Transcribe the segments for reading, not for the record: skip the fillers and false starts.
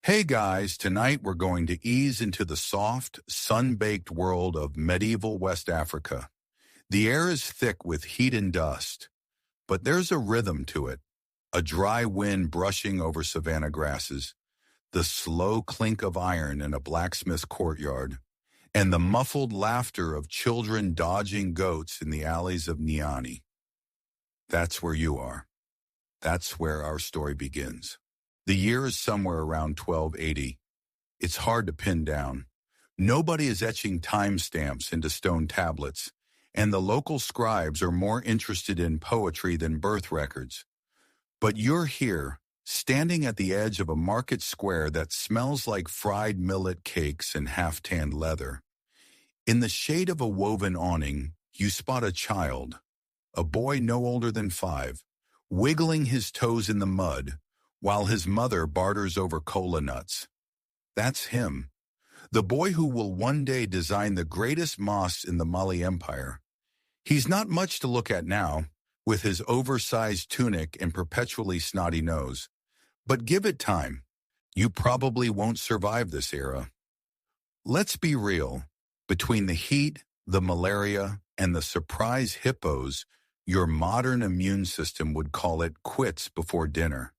Hey guys, tonight we're going to ease into the soft, sun-baked world of medieval West Africa. The air is thick with heat and dust, but there's a rhythm to it. A dry wind brushing over savanna grasses, the slow clink of iron in a blacksmith's courtyard, and the muffled laughter of children dodging goats in the alleys of Niani. That's where you are. That's where our story begins. The year is somewhere around 1280. It's hard to pin down. Nobody is etching timestamps into stone tablets, and the local scribes are more interested in poetry than birth records. But you're here, standing at the edge of a market square that smells like fried millet cakes and half-tanned leather. In the shade of a woven awning, you spot a child, a boy no older than 5, wiggling his toes in the mud, while his mother barters over cola nuts. That's him, the boy who will one day design the greatest mosques in the Mali Empire. He's not much to look at now, with his oversized tunic and perpetually snotty nose. But give it time. You probably won't survive this era. Let's be real. Between the heat, the malaria, and the surprise hippos, your modern immune system would call it quits before dinner.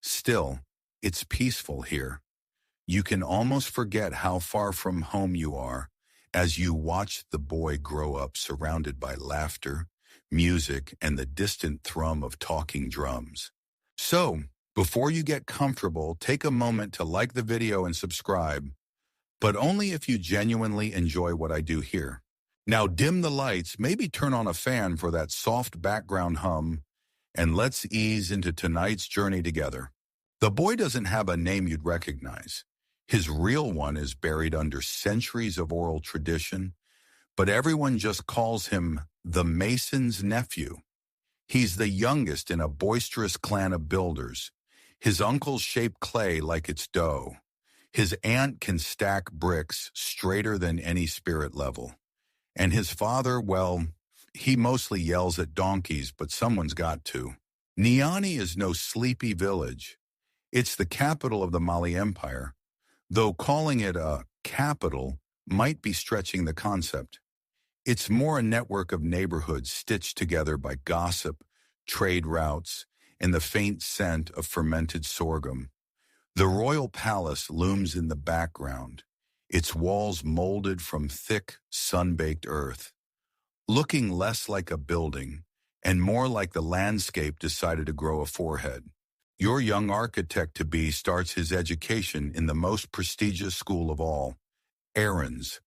Still, it's peaceful here. You can almost forget how far from home you are as you watch the boy grow up surrounded by laughter, music, and the distant thrum of talking drums. So, before you get comfortable, take a moment to like the video and subscribe, but only if you genuinely enjoy what I do here. Now dim the lights, maybe turn on a fan for that soft background hum, and let's ease into tonight's journey together. The boy doesn't have a name you'd recognize. His real one is buried under centuries of oral tradition, but everyone just calls him the Mason's nephew. He's the youngest in a boisterous clan of builders. His uncles shape clay like it's dough. His aunt can stack bricks straighter than any spirit level. And his father, well, he mostly yells at donkeys, but someone's got to. Niani is no sleepy village. It's the capital of the Mali Empire, though calling it a capital might be stretching the concept. It's more a network of neighborhoods stitched together by gossip, trade routes, and the faint scent of fermented sorghum. The royal palace looms in the background, its walls molded from thick, sun-baked earth, looking less like a building and more like the landscape decided to grow a forehead. Your young architect-to-be starts his education in the most prestigious school of all, Aaron's.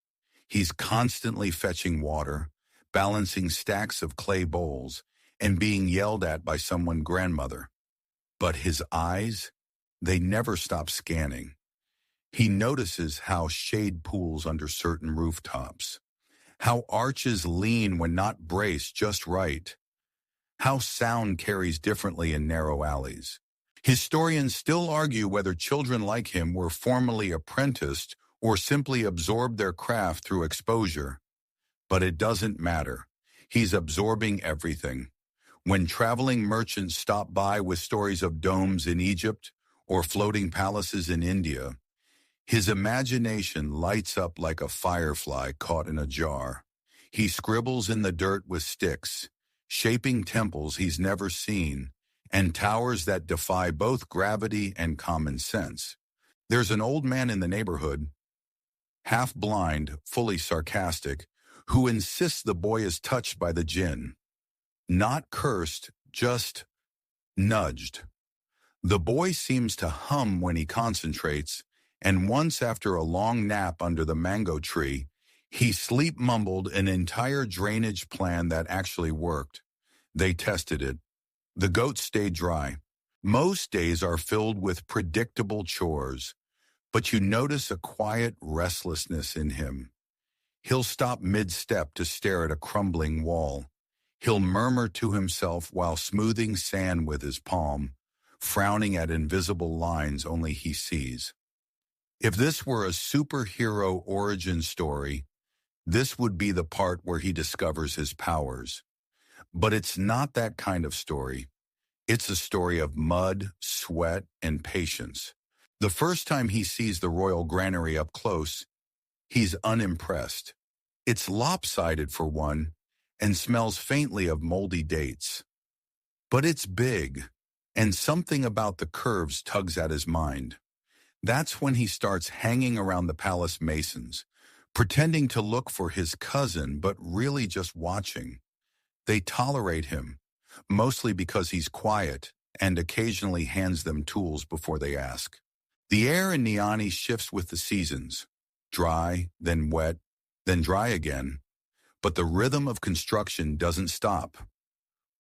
He's constantly fetching water, balancing stacks of clay bowls, and being yelled at by someone's grandmother. But his eyes, they never stop scanning. He notices how shade pools under certain rooftops, how arches lean when not braced just right, how sound carries differently in narrow alleys. Historians still argue whether children like him were formally apprenticed or simply absorbed their craft through exposure. But it doesn't matter. He's absorbing everything. When traveling merchants stop by with stories of domes in Egypt or floating palaces in India, his imagination lights up like a firefly caught in a jar. He scribbles in the dirt with sticks, shaping temples he's never seen, and towers that defy both gravity and common sense. There's an old man in the neighborhood, half blind, fully sarcastic, who insists the boy is touched by the jinn. Not cursed, just nudged. The boy seems to hum when he concentrates, and once after a long nap under the mango tree, he sleep-mumbled an entire drainage plan that actually worked. They tested it. The goats stayed dry. Most days are filled with predictable chores, but you notice a quiet restlessness in him. He'll stop mid-step to stare at a crumbling wall. He'll murmur to himself while smoothing sand with his palm, frowning at invisible lines only he sees. If this were a superhero origin story, this would be the part where he discovers his powers. But it's not that kind of story. It's a story of mud, sweat, and patience. The first time he sees the royal granary up close, he's unimpressed. It's lopsided for one, and smells faintly of moldy dates. But it's big, and something about the curves tugs at his mind. That's when he starts hanging around the palace masons, pretending to look for his cousin but really just watching. They tolerate him, mostly because he's quiet and occasionally hands them tools before they ask. The air in Niani shifts with the seasons, dry, then wet, then dry again, but the rhythm of construction doesn't stop.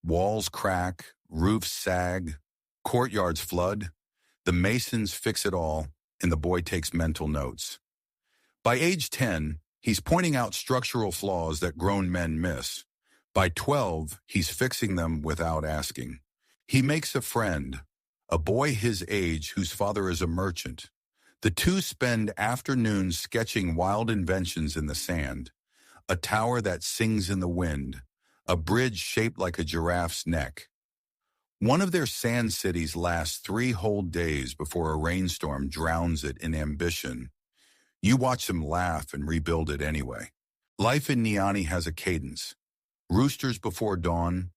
Walls crack, roofs sag, courtyards flood. The masons fix it all, and the boy takes mental notes. By age 10, he's pointing out structural flaws that grown men miss. By 12, he's fixing them without asking. He makes a friend, a boy his age whose father is a merchant. The two spend afternoons sketching wild inventions in the sand, a tower that sings in the wind, a bridge shaped like a giraffe's neck. One of their sand cities lasts 3 whole days before a rainstorm drowns it in ambition. You watch them laugh and rebuild it anyway. Life in Niani has a cadence. Roosters before dawn,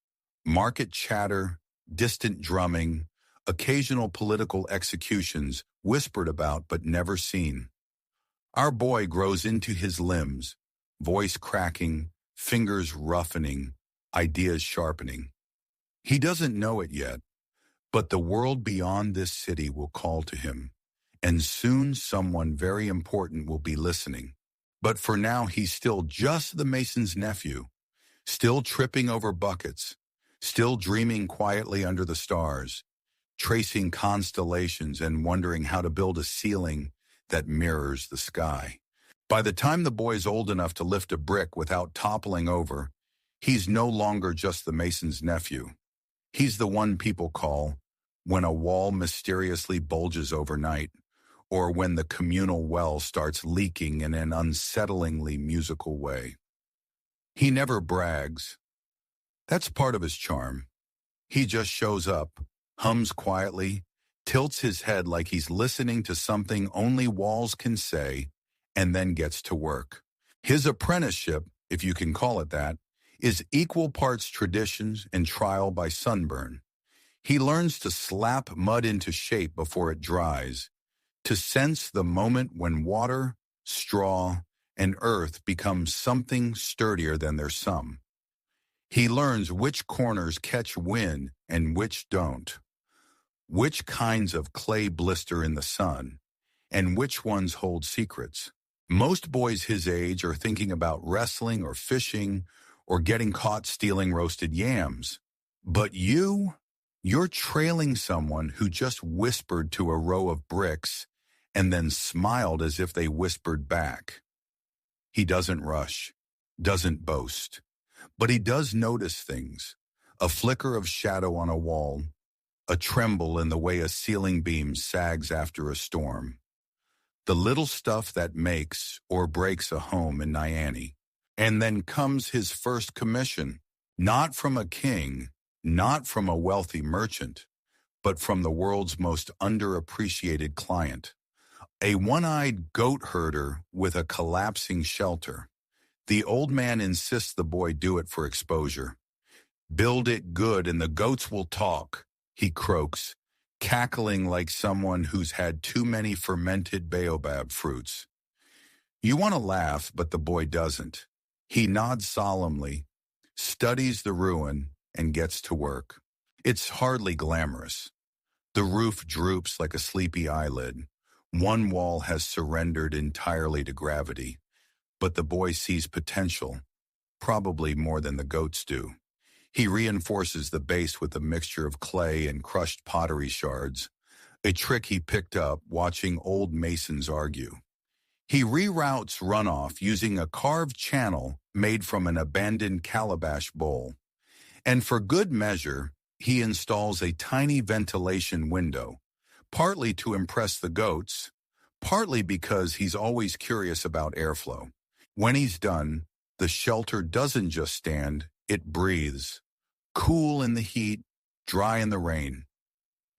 market chatter, distant drumming, occasional political executions whispered about but never seen. Our boy grows into his limbs, voice cracking, fingers roughening, ideas sharpening. He doesn't know it yet, but the world beyond this city will call to him, and soon someone very important will be listening. But for now, he's still just the mason's nephew, still tripping over buckets, still dreaming quietly under the stars, tracing constellations and wondering how to build a ceiling that mirrors the sky. By the time the boy's old enough to lift a brick without toppling over, he's no longer just the mason's nephew. He's the one people call when a wall mysteriously bulges overnight, or when the communal well starts leaking in an unsettlingly musical way. He never brags. That's part of his charm. He just shows up, hums quietly, tilts his head like he's listening to something only walls can say, and then gets to work. His apprenticeship, if you can call it that, is equal parts traditions and trial by sunburn. He learns to slap mud into shape before it dries, to sense the moment when water, straw, and earth become something sturdier than their sum. He learns which corners catch wind and which don't, which kinds of clay blister in the sun, and which ones hold secrets. Most boys his age are thinking about wrestling or fishing or getting caught stealing roasted yams. But you're trailing someone who just whispered to a row of bricks and then smiled as if they whispered back. He doesn't rush, doesn't boast, but he does notice things. A flicker of shadow on a wall, a tremble in the way a ceiling beam sags after a storm. The little stuff that makes or breaks a home in Niani. And then comes his first commission, not from a king, not from a wealthy merchant, but from the world's most underappreciated client. A one-eyed goat herder with a collapsing shelter. The old man insists the boy do it for exposure. Build it good and the goats will talk, he croaks, cackling like someone who's had too many fermented baobab fruits. You want to laugh, but the boy doesn't. He nods solemnly, studies the ruin, and gets to work. It's hardly glamorous. The roof droops like a sleepy eyelid. One wall has surrendered entirely to gravity, but the boy sees potential, probably more than the goats do. He reinforces the base with a mixture of clay and crushed pottery shards, a trick he picked up watching old masons argue. He reroutes runoff using a carved channel made from an abandoned calabash bowl. And for good measure, he installs a tiny ventilation window, partly to impress the goats, partly because he's always curious about airflow. When he's done, the shelter doesn't just stand, it breathes. Cool in the heat, dry in the rain.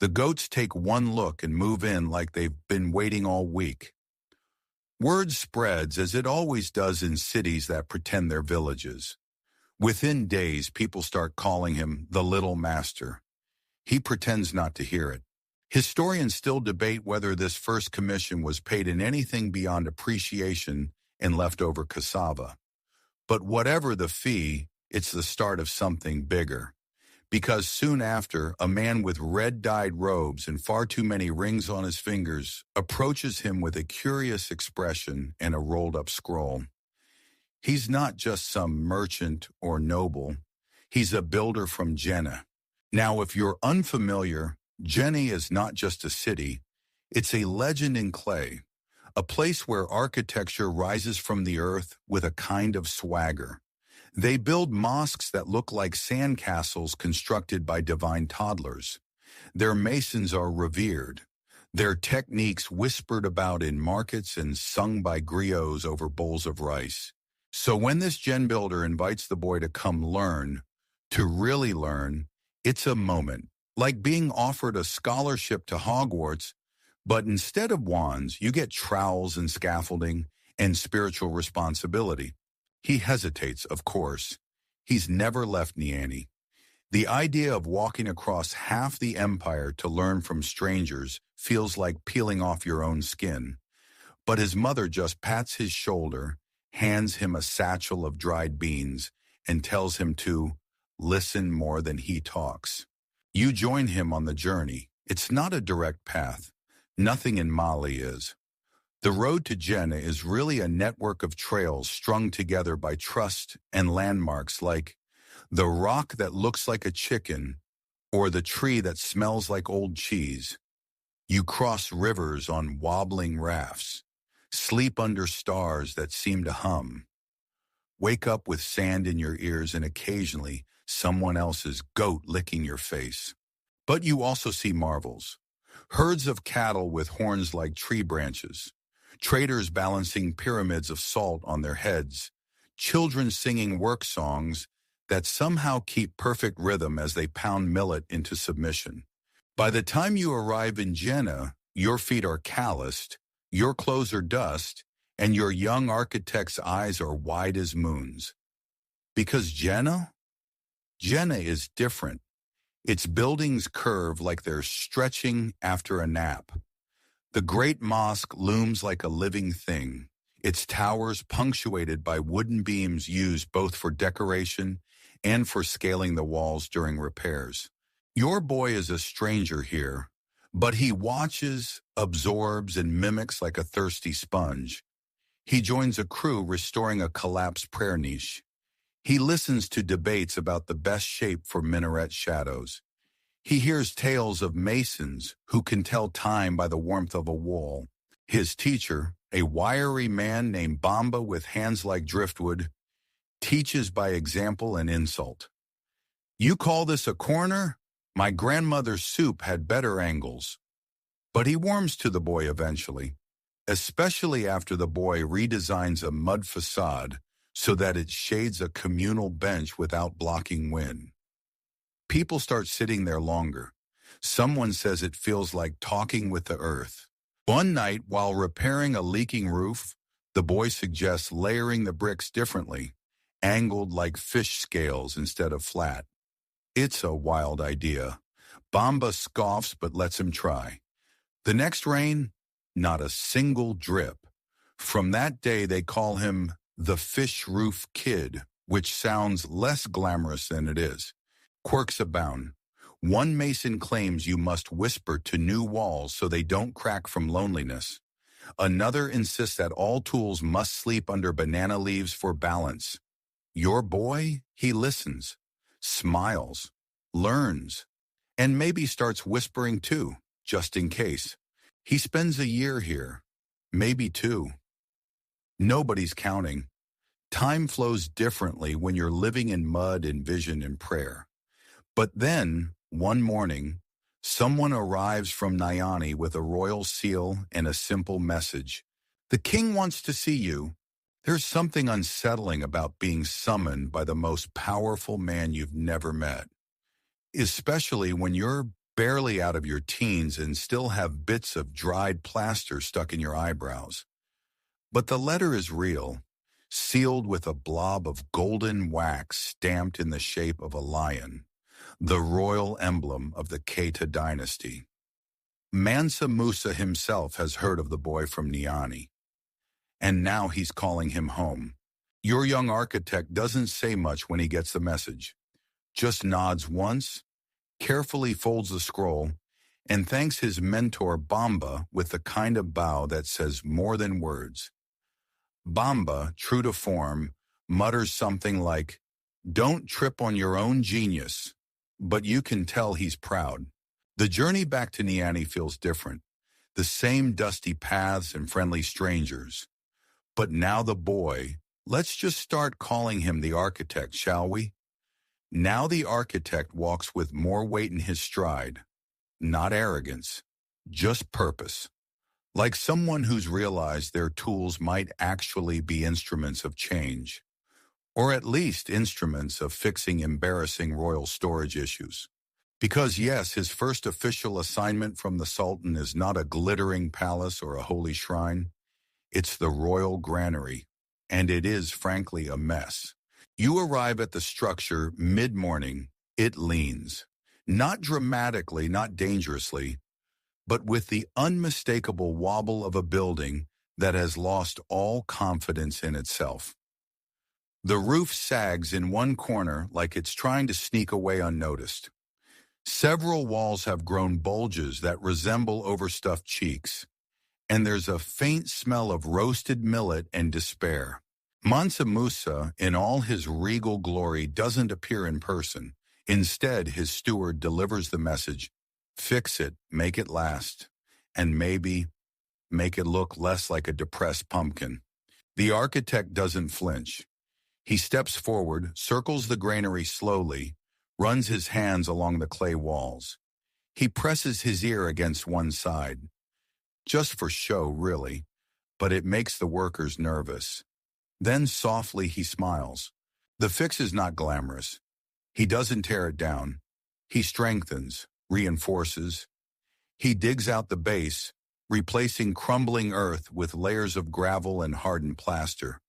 The goats take one look and move in like they've been waiting all week. Word spreads as it always does in cities that pretend they're villages. Within days, people start calling him the Little Master. He pretends not to hear it. Historians still debate whether this first commission was paid in anything beyond appreciation and leftover cassava. But whatever the fee, it's the start of something bigger. Because soon after, a man with red-dyed robes and far too many rings on his fingers approaches him with a curious expression and a rolled-up scroll. He's not just some merchant or noble. He's a builder from Jenne. Now, if you're unfamiliar, Jenne is not just a city. It's a legend in clay, a place where architecture rises from the earth with a kind of swagger. They build mosques that look like sandcastles constructed by divine toddlers. Their masons are revered, their techniques whispered about in markets and sung by griots over bowls of rice. So when this gen builder invites the boy to come learn, to really learn, it's a moment, like being offered a scholarship to Hogwarts, but instead of wands, you get trowels and scaffolding and spiritual responsibility. He hesitates, of course. He's never left Niani. The idea of walking across half the empire to learn from strangers feels like peeling off your own skin. But his mother just pats his shoulder, hands him a satchel of dried beans, and tells him to listen more than he talks. You join him on the journey. It's not a direct path. Nothing in Mali is. The road to Jenne is really a network of trails strung together by trust and landmarks like the rock that looks like a chicken or the tree that smells like old cheese. You cross rivers on wobbling rafts, sleep under stars that seem to hum, wake up with sand in your ears and occasionally someone else's goat licking your face. But you also see marvels, herds of cattle with horns like tree branches, traders balancing pyramids of salt on their heads, children singing work songs that somehow keep perfect rhythm as they pound millet into submission. By the time you arrive in Jenne, your feet are calloused, your clothes are dust, and your young architect's eyes are wide as moons. Because Jenne is different. Its buildings curve like they're stretching after a nap. The great mosque looms like a living thing, its towers punctuated by wooden beams used both for decoration and for scaling the walls during repairs. Your boy is a stranger here, but he watches, absorbs, and mimics like a thirsty sponge. He joins a crew restoring a collapsed prayer niche. He listens to debates about the best shape for minaret shadows. He hears tales of masons who can tell time by the warmth of a wall. His teacher, a wiry man named Bamba with hands like driftwood, teaches by example and insult. You call this a corner? My grandmother's soup had better angles. But he warms to the boy eventually, especially after the boy redesigns a mud facade so that it shades a communal bench without blocking wind. People start sitting there longer. Someone says it feels like talking with the earth. One night, while repairing a leaking roof, the boy suggests layering the bricks differently, angled like fish scales instead of flat. It's a wild idea. Bamba scoffs but lets him try. The next rain, not a single drip. From that day, they call him the Fish Roof Kid, which sounds less glamorous than it is. Quirks abound. One mason claims you must whisper to new walls so they don't crack from loneliness. Another insists that all tools must sleep under banana leaves for balance. Your boy, he listens, smiles, learns, and maybe starts whispering too, just in case. He spends a year here, maybe two. Nobody's counting. Time flows differently when you're living in mud and vision and prayer. But then, one morning, someone arrives from Niani with a royal seal and a simple message. The king wants to see you. There's something unsettling about being summoned by the most powerful man you've never met, especially when you're barely out of your teens and still have bits of dried plaster stuck in your eyebrows. But the letter is real, sealed with a blob of golden wax stamped in the shape of a lion, the royal emblem of the Keita dynasty. Mansa Musa himself has heard of the boy from Niani, and now he's calling him home. Your young architect doesn't say much when he gets the message, just nods once, carefully folds the scroll, and thanks his mentor Bamba with the kind of bow that says more than words. Bamba, true to form, mutters something like, "Don't trip on your own genius," but you can tell he's proud. The journey back to Niani feels different, the same dusty paths and friendly strangers. But now the boy, let's just start calling him the architect, shall we? Now the architect walks with more weight in his stride, not arrogance, just purpose. Like someone who's realized their tools might actually be instruments of change, or at least instruments of fixing embarrassing royal storage issues. Because yes, his first official assignment from the Sultan is not a glittering palace or a holy shrine. It's the royal granary, and it is, frankly, a mess. You arrive at the structure mid-morning, it leans. Not dramatically, not dangerously, but with the unmistakable wobble of a building that has lost all confidence in itself. The roof sags in one corner like it's trying to sneak away unnoticed. Several walls have grown bulges that resemble overstuffed cheeks, and there's a faint smell of roasted millet and despair. Mansa Musa, in all his regal glory, doesn't appear in person. Instead, his steward delivers the message, "Fix it, make it last, and maybe make it look less like a depressed pumpkin." The architect doesn't flinch. He steps forward, circles the granary slowly, runs his hands along the clay walls. He presses his ear against one side. Just for show, really, but it makes the workers nervous. Then softly he smiles. The fix is not glamorous. He doesn't tear it down. He strengthens, reinforces. He digs out the base, replacing crumbling earth with layers of gravel and hardened plaster.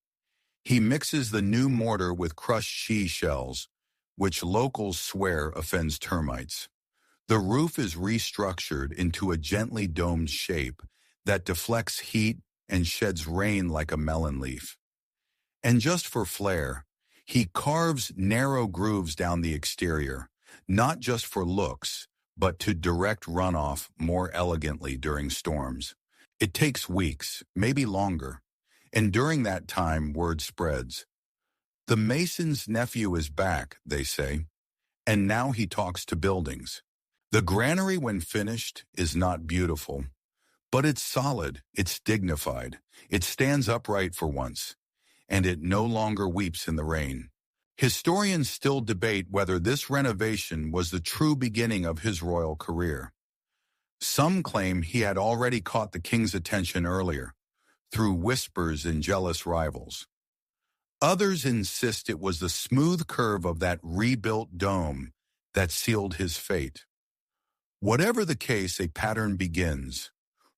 He mixes the new mortar with crushed she shells, which locals swear offends termites. The roof is restructured into a gently domed shape that deflects heat and sheds rain like a melon leaf. And just for flair, he carves narrow grooves down the exterior, not just for looks, but to direct runoff more elegantly during storms. It takes weeks, maybe longer, and during that time word spreads. The mason's nephew is back, they say, and now he talks to buildings. The granary, when finished, is not beautiful, but it's solid, it's dignified, it stands upright for once, and it no longer weeps in the rain. Historians still debate whether this renovation was the true beginning of his royal career. Some claim he had already caught the king's attention earlier, through whispers and jealous rivals. Others insist it was the smooth curve of that rebuilt dome that sealed his fate. Whatever the case, a pattern begins.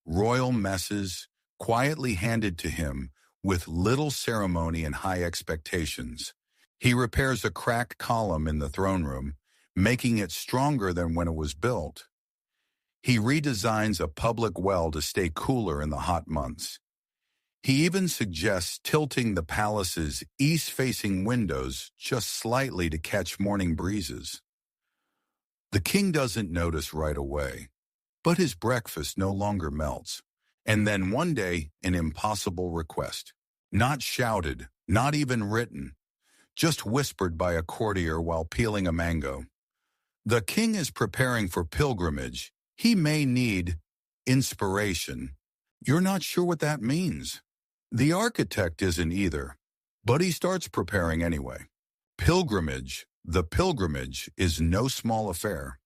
Royal messes, quietly handed to him with little ceremony and high expectations. He repairs a cracked column in the throne room, making it stronger than when it was built. He redesigns a public well to stay cooler in the hot months. He even suggests tilting the palace's east-facing windows just slightly to catch morning breezes. The king doesn't notice right away, but his breakfast no longer melts. And then one day, an impossible request. Not shouted, not even written, just whispered by a courtier while peeling a mango. The king is preparing for pilgrimage. He may need inspiration. You're not sure what that means. The architect isn't either, but he starts preparing anyway. The pilgrimage is no small affair.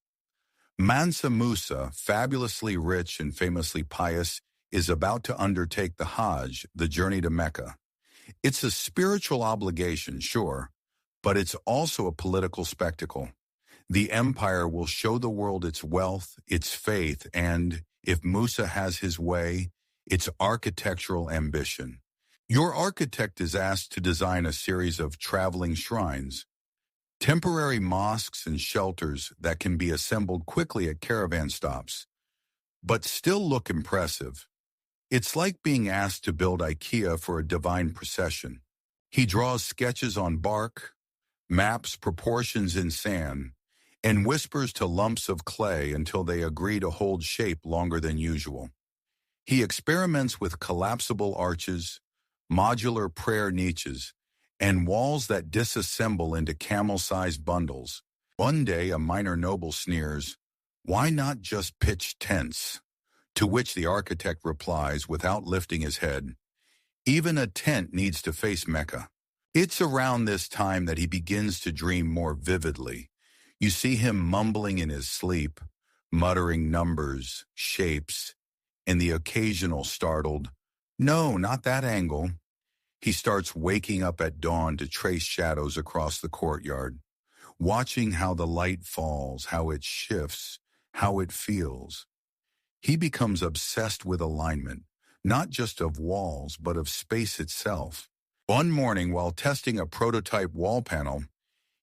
Mansa Musa, fabulously rich and famously pious, is about to undertake the Hajj, the journey to Mecca. It's a spiritual obligation, sure, but it's also a political spectacle. The empire will show the world its wealth, its faith, and, if Musa has his way, its architectural ambition. Your architect is asked to design a series of traveling shrines, temporary mosques and shelters that can be assembled quickly at caravan stops, but still look impressive. It's like being asked to build IKEA for a divine procession. He draws sketches on bark, maps proportions in sand, and whispers to lumps of clay until they agree to hold shape longer than usual. He experiments with collapsible arches, modular prayer niches, and walls that disassemble into camel-sized bundles. One day a minor noble sneers, "Why not just pitch tents?" To which the architect replies without lifting his head, "Even a tent needs to face Mecca." It's around this time that he begins to dream more vividly. You see him mumbling in his sleep, muttering numbers, shapes, and the occasional startled, "No, not that angle." He starts waking up at dawn to trace shadows across the courtyard, watching how the light falls, how it shifts, how it feels. He becomes obsessed with alignment, not just of walls, but of space itself. One morning, while testing a prototype wall panel,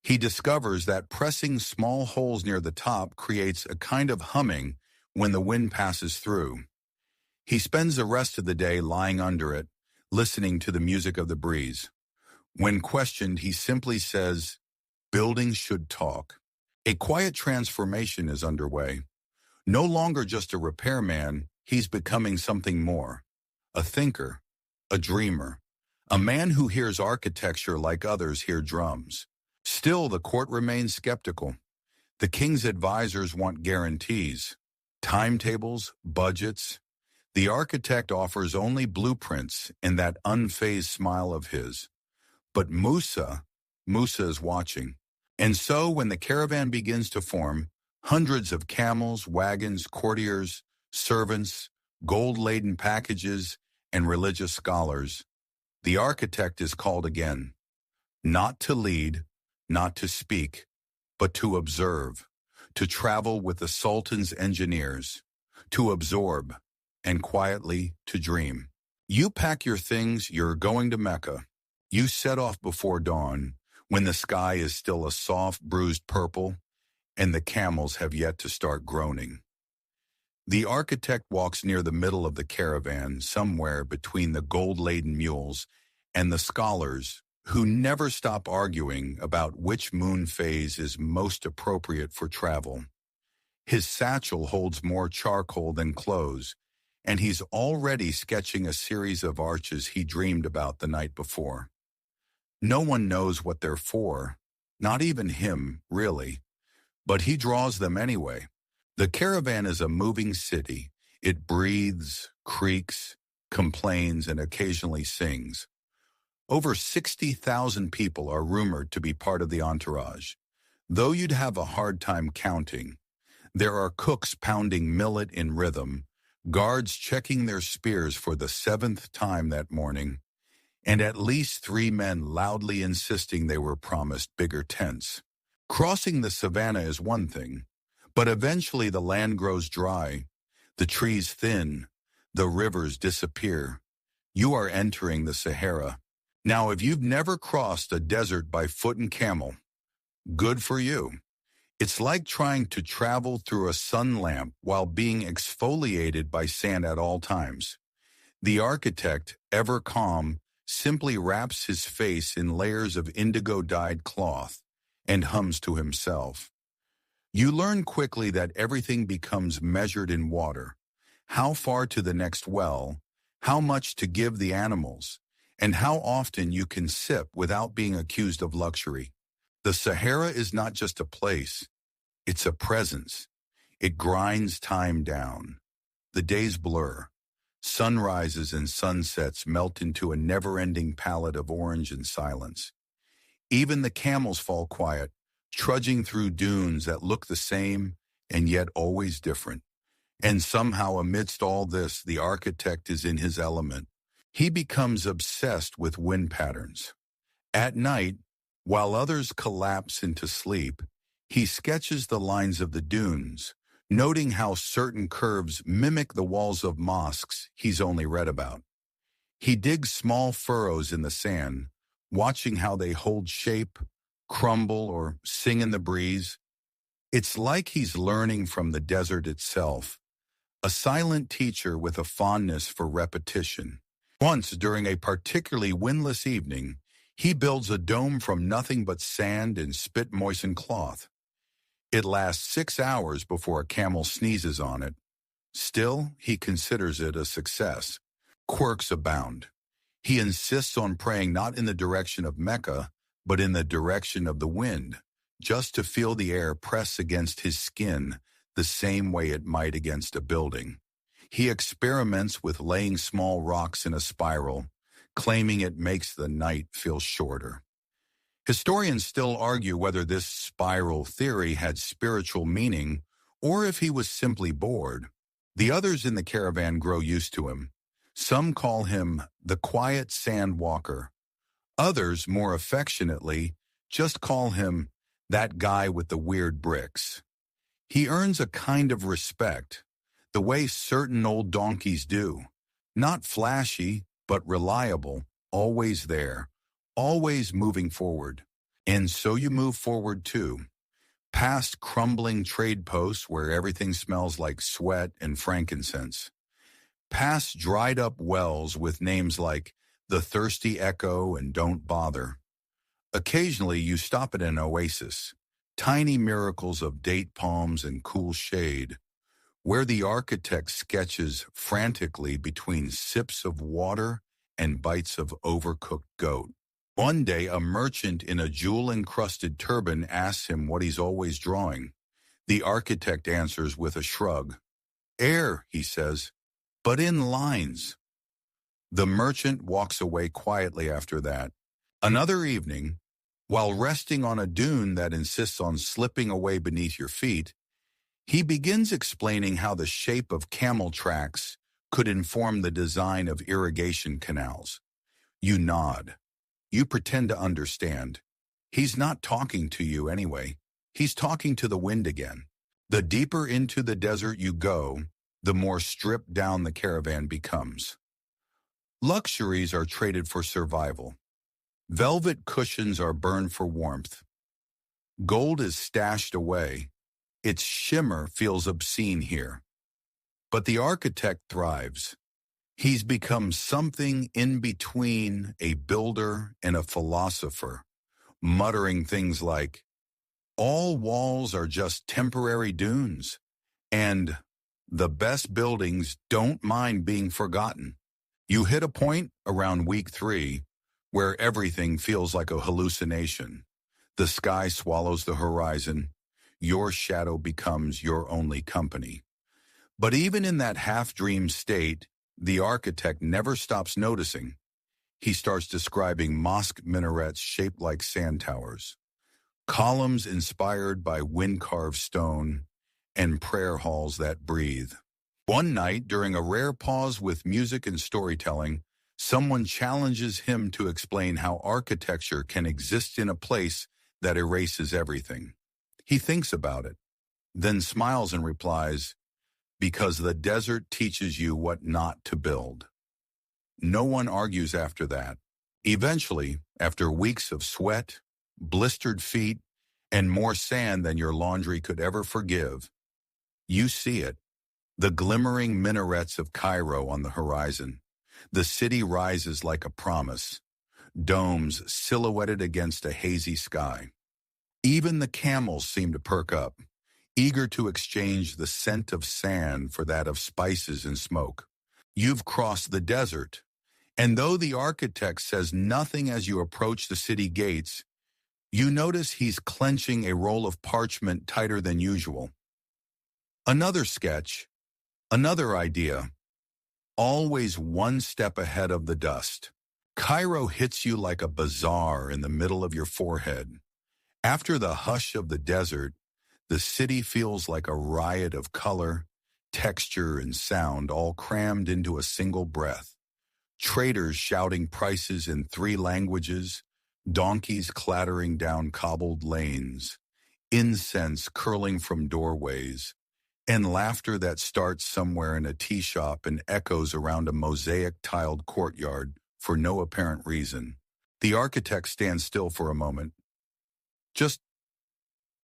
he discovers that pressing small holes near the top creates a kind of humming when the wind passes through. He spends the rest of the day lying under it, listening to the music of the breeze. When questioned, he simply says, "Buildings should talk." A quiet transformation is underway. No longer just a repairman, he's becoming something more. A thinker, a dreamer, a man who hears architecture like others hear drums. Still, the court remains skeptical. The king's advisors want guarantees, timetables, budgets. The architect offers only blueprints and that unfazed smile of his. But Musa is watching. And so when the caravan begins to form, hundreds of camels, wagons, courtiers, servants, gold-laden packages, and religious scholars, the architect is called again, not to lead, not to speak, but to observe, to travel with the Sultan's engineers, to absorb, and quietly to dream. You pack your things, you're going to Mecca. You set off before dawn, when the sky is still a soft, bruised purple, and the camels have yet to start groaning. The architect walks near the middle of the caravan, somewhere between the gold-laden mules and the scholars, who never stop arguing about which moon phase is most appropriate for travel. His satchel holds more charcoal than clothes, and he's already sketching a series of arches he dreamed about the night before. No one knows what they're for, not even him, really, but he draws them anyway. The caravan is a moving city. It breathes, creaks, complains, and occasionally sings. Over 60,000 people are rumored to be part of the entourage, though you'd have a hard time counting. There are cooks pounding millet in rhythm, guards checking their spears for the 7th time that morning, and at least 3 men loudly insisting they were promised bigger tents. Crossing the savannah is one thing, but eventually the land grows dry, the trees thin, the rivers disappear. You are entering the Sahara. Now, if you've never crossed a desert by foot and camel, good for you. It's like trying to travel through a sun lamp while being exfoliated by sand at all times. The architect, ever calm, simply wraps his face in layers of indigo-dyed cloth and hums to himself. You learn quickly that everything becomes measured in water. How far to the next well, how much to give the animals, and how often you can sip without being accused of luxury. The Sahara is not just a place, it's a presence. It grinds time down. The days blur. Sunrises and sunsets melt into a never-ending palette of orange and silence. Even the camels fall quiet, trudging through dunes that look the same and yet always different. And somehow amidst all this, the architect is in his element. He becomes obsessed with wind patterns. At night, while others collapse into sleep, He sketches the lines of the dunes, noting how certain curves mimic the walls of mosques he's only read about. He digs small furrows in the sand, watching how they hold shape, crumble, or sing in the breeze. It's like he's learning from the desert itself, a silent teacher with a fondness for repetition. Once, during a particularly windless evening, he builds a dome from nothing but sand and spit-moistened cloth. It lasts 6 hours before a camel sneezes on it. Still, he considers it a success. Quirks abound. He insists on praying not in the direction of Mecca, but in the direction of the wind, just to feel the air press against his skin the same way it might against a building. He experiments with laying small rocks in a spiral, claiming it makes the night feel shorter. Historians still argue whether this spiral theory had spiritual meaning or if he was simply bored. The others in the caravan grow used to him. Some call him the quiet sand walker. Others, more affectionately, just call him that guy with the weird bricks. He earns a kind of respect, the way certain old donkeys do. Not flashy, but reliable, always there, always moving forward. And so you move forward too, past crumbling trade posts where everything smells like sweat and frankincense, past dried-up wells with names like the Thirsty Echo and Don't Bother. Occasionally you stop at an oasis, tiny miracles of date palms and cool shade, where the architect sketches frantically between sips of water and bites of overcooked goat. One day, a merchant in a jewel-encrusted turban asks him what he's always drawing. The architect answers with a shrug. Air, he says, but in lines. The merchant walks away quietly after that. Another evening, while resting on a dune that insists on slipping away beneath your feet, he begins explaining how the shape of camel tracks could inform the design of irrigation canals. You nod. You pretend to understand. He's not talking to you anyway. He's talking to the wind again. The deeper into the desert you go, the more stripped down the caravan becomes. Luxuries are traded for survival. Velvet cushions are burned for warmth. Gold is stashed away. Its shimmer feels obscene here. But the architect thrives. He's become something in between a builder and a philosopher, muttering things like, all walls are just temporary dunes, and the best buildings don't mind being forgotten. You hit a point around week 3 where everything feels like a hallucination. The sky swallows the horizon. Your shadow becomes your only company. But even in that half-dream state, the architect never stops noticing. He starts describing mosque minarets shaped like sand towers, columns inspired by wind-carved stone, and prayer halls that breathe. One night, during a rare pause with music and storytelling, someone challenges him to explain how architecture can exist in a place that erases everything. He thinks about it, then smiles and replies, because the desert teaches you what not to build. No one argues after that. Eventually, after weeks of sweat, blistered feet, and more sand than your laundry could ever forgive, you see it, the glimmering minarets of Cairo on the horizon. The city rises like a promise, domes silhouetted against a hazy sky. Even the camels seem to perk up, eager to exchange the scent of sand for that of spices and smoke. You've crossed the desert, and though the architect says nothing as you approach the city gates, you notice he's clenching a roll of parchment tighter than usual. Another sketch, another idea, always one step ahead of the dust. Cairo hits you like a bazaar in the middle of your forehead. After the hush of the desert, the city feels like a riot of color, texture, and sound all crammed into a single breath. Traders shouting prices in 3 languages, donkeys clattering down cobbled lanes, incense curling from doorways, and laughter that starts somewhere in a tea shop and echoes around a mosaic-tiled courtyard for no apparent reason. The architect stands still for a moment. Just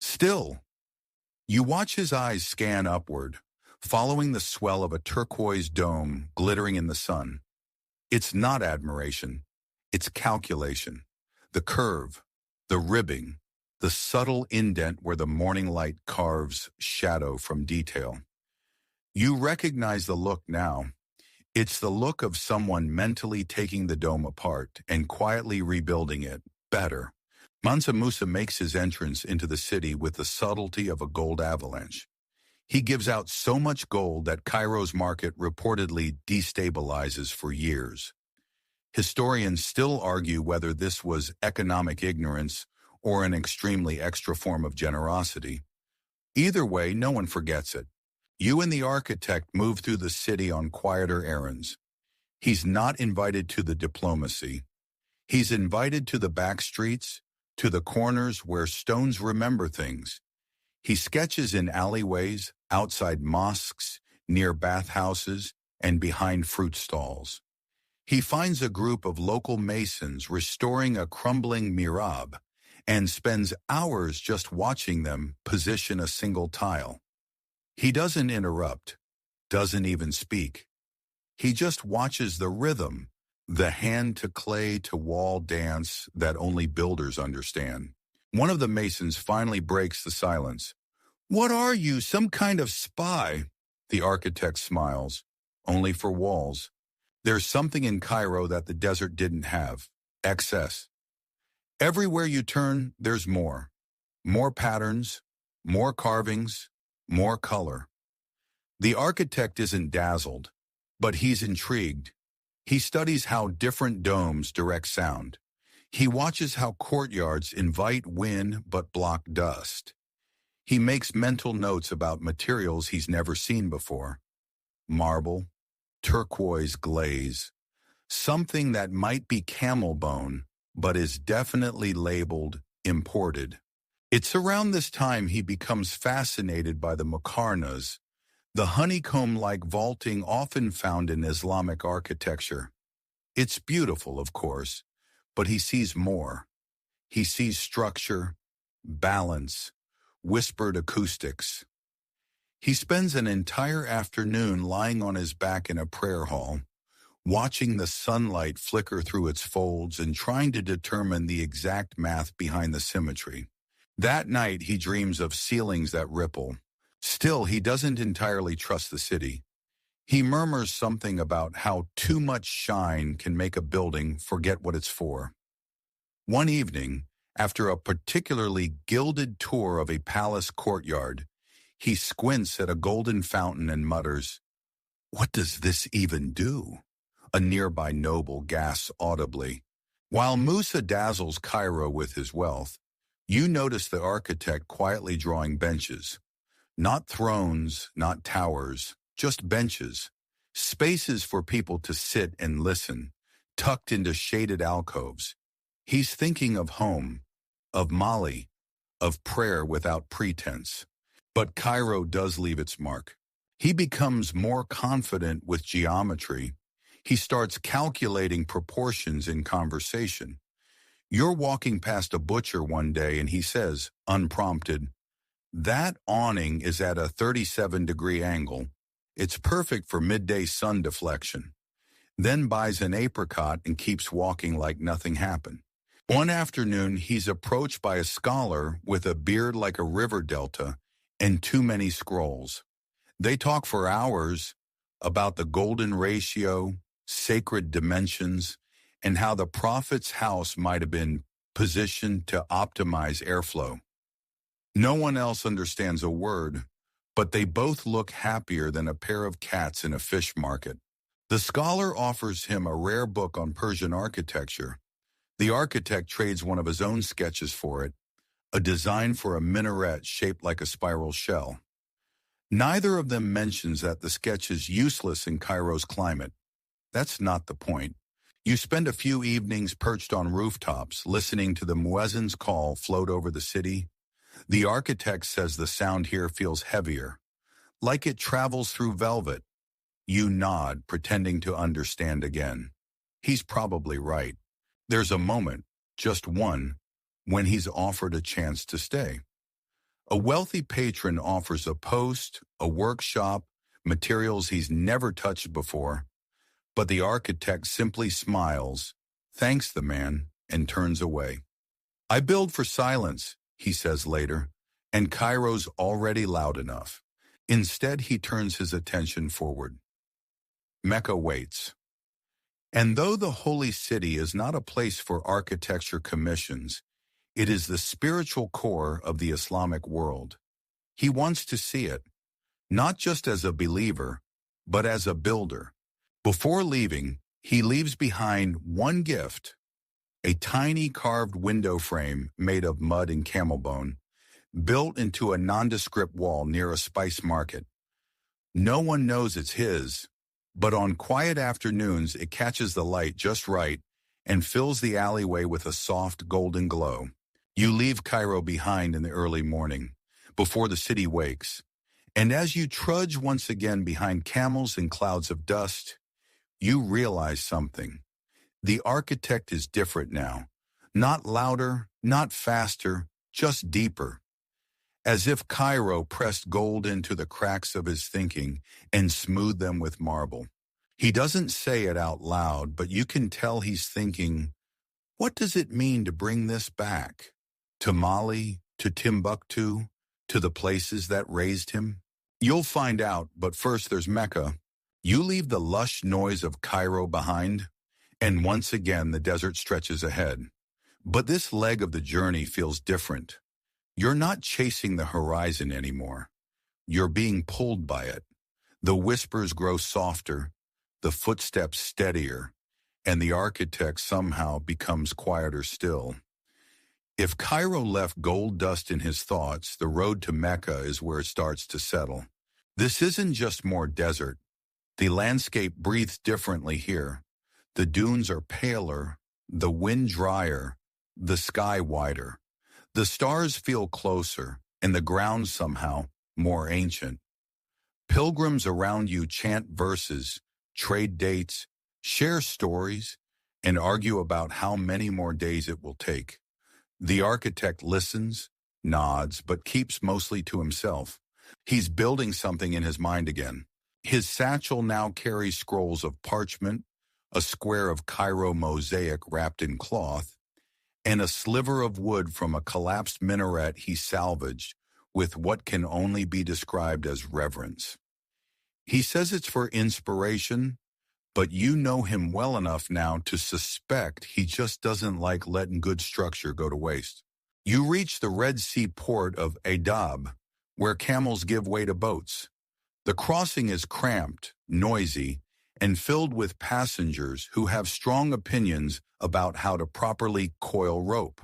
still. You watch his eyes scan upward, following the swell of a turquoise dome glittering in the sun. It's not admiration. It's calculation. The curve, the ribbing, the subtle indent where the morning light carves shadow from detail. You recognize the look now. It's the look of someone mentally taking the dome apart and quietly rebuilding it better. Mansa Musa makes his entrance into the city with the subtlety of a gold avalanche. He gives out so much gold that Cairo's market reportedly destabilizes for years. Historians still argue whether this was economic ignorance or an extremely extra form of generosity. Either way, no one forgets it. You and the architect move through the city on quieter errands. He's not invited to the diplomacy. He's invited to the back streets, to the corners where stones remember things. He sketches in alleyways, outside mosques, near bathhouses, and behind fruit stalls. He finds a group of local masons restoring a crumbling mihrab and spends hours just watching them position a single tile. He doesn't interrupt, doesn't even speak. He just watches the rhythm, the hand-to-clay-to-wall dance that only builders understand. One of the masons finally breaks the silence. "What are you, some kind of spy?" The architect smiles. "Only for walls. There's something in Cairo that the desert didn't have. Excess. Everywhere you turn, there's more. More patterns, more carvings, more color." The architect isn't dazzled, but he's intrigued. He studies how different domes direct sound. He watches how courtyards invite wind but block dust. He makes mental notes about materials he's never seen before. Marble, turquoise glaze, something that might be camel bone, but is definitely labeled imported. It's around this time he becomes fascinated by the muqarnas, the honeycomb-like vaulting often found in Islamic architecture. It's beautiful, of course, but he sees more. He sees structure, balance, whispered acoustics. He spends an entire afternoon lying on his back in a prayer hall, watching the sunlight flicker through its folds and trying to determine the exact math behind the symmetry. That night, he dreams of ceilings that ripple. Still, he doesn't entirely trust the city. He murmurs something about how too much shine can make a building forget what it's for. One evening, after a particularly gilded tour of a palace courtyard, he squints at a golden fountain and mutters, "What does this even do?" A nearby noble gasps audibly. While Musa dazzles Cairo with his wealth, you notice the architect quietly drawing benches. Not thrones, not towers, just benches. Spaces for people to sit and listen, tucked into shaded alcoves. He's thinking of home, of Mali, of prayer without pretense. But Cairo does leave its mark. He becomes more confident with geometry. He starts calculating proportions in conversation. You're walking past a butcher one day and he says, unprompted, "That awning is at a 37-degree angle. It's perfect for midday sun deflection." Then buys an apricot and keeps walking like nothing happened. One afternoon, he's approached by a scholar with a beard like a river delta and too many scrolls. They talk for hours about the golden ratio, sacred dimensions, and how the prophet's house might have been positioned to optimize airflow. No one else understands a word, but they both look happier than a pair of cats in a fish market. The scholar offers him a rare book on Persian architecture. The architect trades one of his own sketches for it, a design for a minaret shaped like a spiral shell. Neither of them mentions that the sketch is useless in Cairo's climate. That's not the point. You spend a few evenings perched on rooftops, listening to the muezzin's call float over the city. The architect says the sound here feels heavier, like it travels through velvet. You nod, pretending to understand again. He's probably right. There's a moment, just one, when he's offered a chance to stay. A wealthy patron offers a post, a workshop, materials he's never touched before, but the architect simply smiles, thanks the man, and turns away. I build for silence, he says later, and Cairo's already loud enough. Instead, he turns his attention forward. Mecca waits. And though the holy city is not a place for architecture commissions, it is the spiritual core of the Islamic world. He wants to see it, not just as a believer, but as a builder. Before leaving, he leaves behind one gift, a tiny carved window frame made of mud and camel bone, built into a nondescript wall near a spice market. No one knows it's his, but on quiet afternoons it catches the light just right and fills the alleyway with a soft golden glow. You leave Cairo behind in the early morning, before the city wakes, and as you trudge once again behind camels and clouds of dust, you realize something. The architect is different now. Not louder, not faster, just deeper. As if Cairo pressed gold into the cracks of his thinking and smoothed them with marble. He doesn't say it out loud, but you can tell he's thinking, what does it mean to bring this back? To Mali, to Timbuktu, to the places that raised him? You'll find out, but first there's Mecca. You leave the lush noise of Cairo behind, and once again the desert stretches ahead. But this leg of the journey feels different. You're not chasing the horizon anymore. You're being pulled by it. The whispers grow softer, the footsteps steadier, and the architect somehow becomes quieter still. If Cairo left gold dust in his thoughts, the road to Mecca is where it starts to settle. This isn't just more desert. The landscape breathes differently here. The dunes are paler, the wind drier, the sky wider. The stars feel closer, and the ground somehow more ancient. Pilgrims around you chant verses, trade dates, share stories, and argue about how many more days it will take. The architect listens, nods, but keeps mostly to himself. He's building something in his mind again. His satchel now carries scrolls of parchment, a square of Cairo mosaic wrapped in cloth, and a sliver of wood from a collapsed minaret he salvaged with what can only be described as reverence. He says it's for inspiration, but you know him well enough now to suspect he just doesn't like letting good structure go to waste. You reach the Red Sea port of Adab, where camels give way to boats. The crossing is cramped, noisy, and filled with passengers who have strong opinions about how to properly coil rope.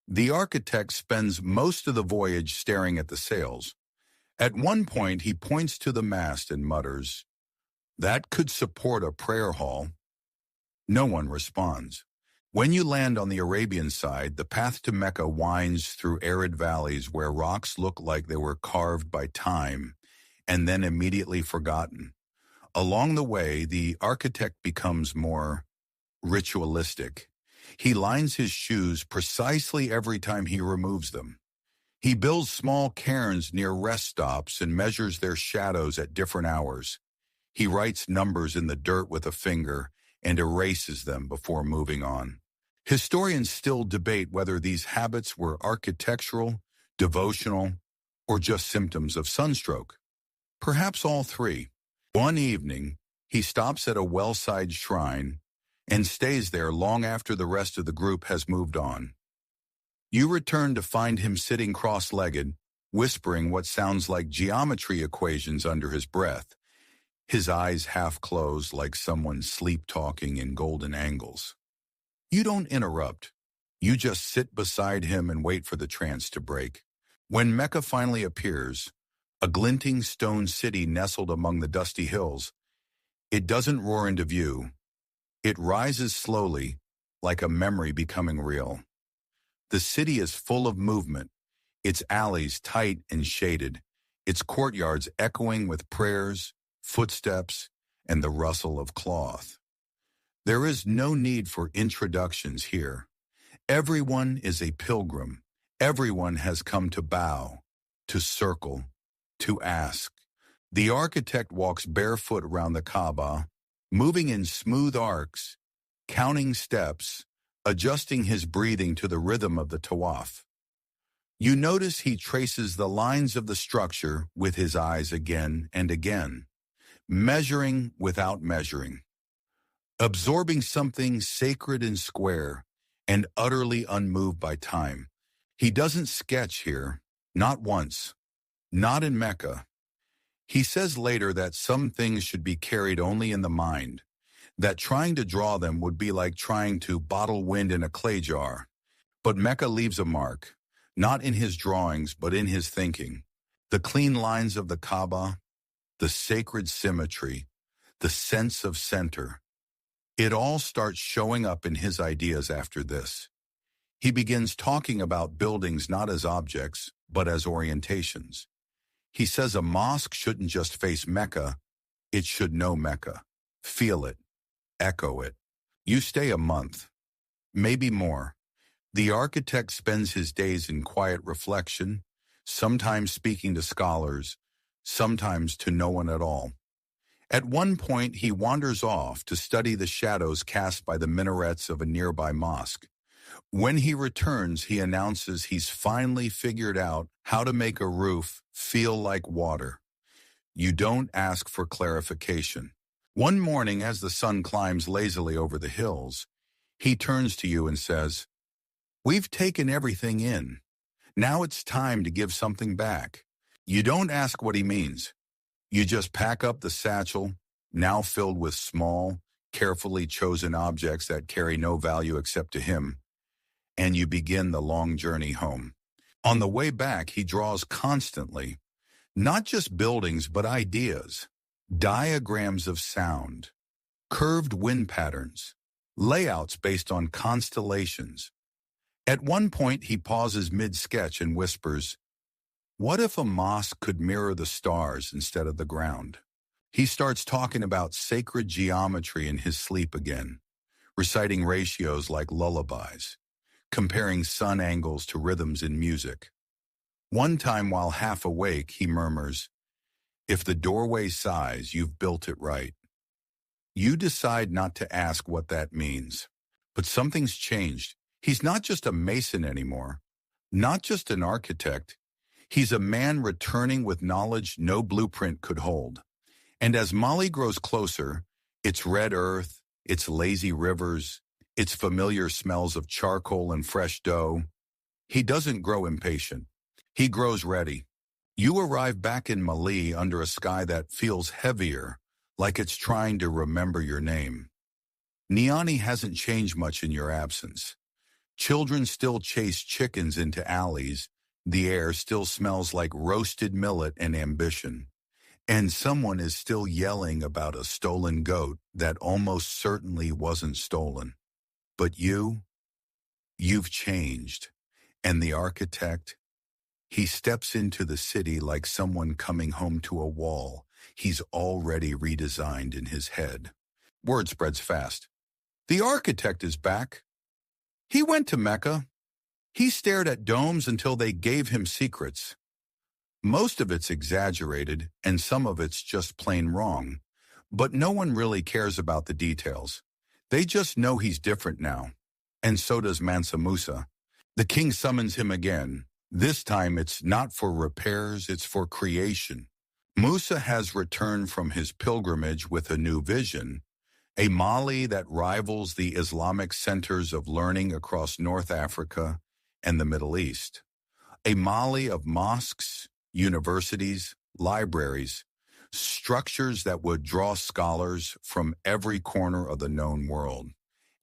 The architect spends most of the voyage staring at the sails. At one point, he points to the mast and mutters, "That could support a prayer hall." No one responds. When you land on the Arabian side, the path to Mecca winds through arid valleys where rocks look like they were carved by time and then immediately forgotten. Along the way, the architect becomes more ritualistic. He lines his shoes precisely every time he removes them. He builds small cairns near rest stops and measures their shadows at different hours. He writes numbers in the dirt with a finger and erases them before moving on. Historians still debate whether these habits were architectural, devotional, or just symptoms of sunstroke. Perhaps all three. One evening, he stops at a well-sized shrine and stays there long after the rest of the group has moved on. You return to find him sitting cross-legged, whispering what sounds like geometry equations under his breath, his eyes half closed like someone sleep-talking in golden angles. You don't interrupt. You just sit beside him and wait for the trance to break. When Mecca finally appears, a glinting stone city nestled among the dusty hills, it doesn't roar into view. It rises slowly, like a memory becoming real. The city is full of movement. its alleys tight and shaded, its courtyards echoing with prayers, footsteps, and the rustle of cloth. There is no need for introductions here. Everyone is a pilgrim. Everyone has come to bow, to circle, to ask. The architect walks barefoot around the Kaaba, moving in smooth arcs, counting steps, adjusting his breathing to the rhythm of the tawaf. You notice he traces the lines of the structure with his eyes again and again, measuring without measuring, absorbing something sacred and square and utterly unmoved by time. He doesn't sketch here, not once, not in Mecca. He says later that some things should be carried only in the mind, that trying to draw them would be like trying to bottle wind in a clay jar. But Mecca leaves a mark, not in his drawings but in his thinking. The clean lines of the Kaaba, the sacred symmetry, the sense of center. It all starts showing up in his ideas after this. He begins talking about buildings not as objects, but as orientations. He says a mosque shouldn't just face Mecca, it should know Mecca, feel it, echo it. You stay a month, maybe more. The architect spends his days in quiet reflection, sometimes speaking to scholars, sometimes to no one at all. At one point, he wanders off to study the shadows cast by the minarets of a nearby mosque. When he returns, he announces he's finally figured out how to make a roof feel like water. You don't ask for clarification. One morning, as the sun climbs lazily over the hills, he turns to you and says, "We've taken everything in. Now it's time to give something back." You don't ask what he means. You just pack up the satchel, now filled with small, carefully chosen objects that carry no value except to him, and you begin the long journey home. On the way back, he draws constantly, not just buildings but ideas, diagrams of sound, curved wind patterns, layouts based on constellations. At one point, he pauses mid-sketch and whispers, "What if a mosque could mirror the stars instead of the ground?" He starts talking about sacred geometry in his sleep again, reciting ratios like lullabies, comparing sun angles to rhythms in music. One time while half awake, he murmurs, "If the doorway sighs, you've built it right." You decide not to ask what that means. But something's changed. He's not just a mason anymore, not just an architect. He's a man returning with knowledge no blueprint could hold. And as Mali grows closer, its red earth, its lazy rivers, its familiar smells of charcoal and fresh dough, he doesn't grow impatient. He grows ready. You arrive back in Mali under a sky that feels heavier, like it's trying to remember your name. Niani hasn't changed much in your absence. Children still chase chickens into alleys. The air still smells like roasted millet and ambition. And someone is still yelling about a stolen goat that almost certainly wasn't stolen. But you've changed. And the architect, he steps into the city like someone coming home to a wall he's already redesigned in his head. Word spreads fast. The architect is back. He went to Mecca. He stared at domes until they gave him secrets. Most of it's exaggerated, and some of it's just plain wrong. But no one really cares about the details. They just know he's different now. And so does Mansa Musa. The king summons him again. This time it's not for repairs, it's for creation. Musa has returned from his pilgrimage with a new vision, a Mali that rivals the Islamic centers of learning across North Africa and the Middle East. A Mali of mosques, universities, libraries, structures that would draw scholars from every corner of the known world.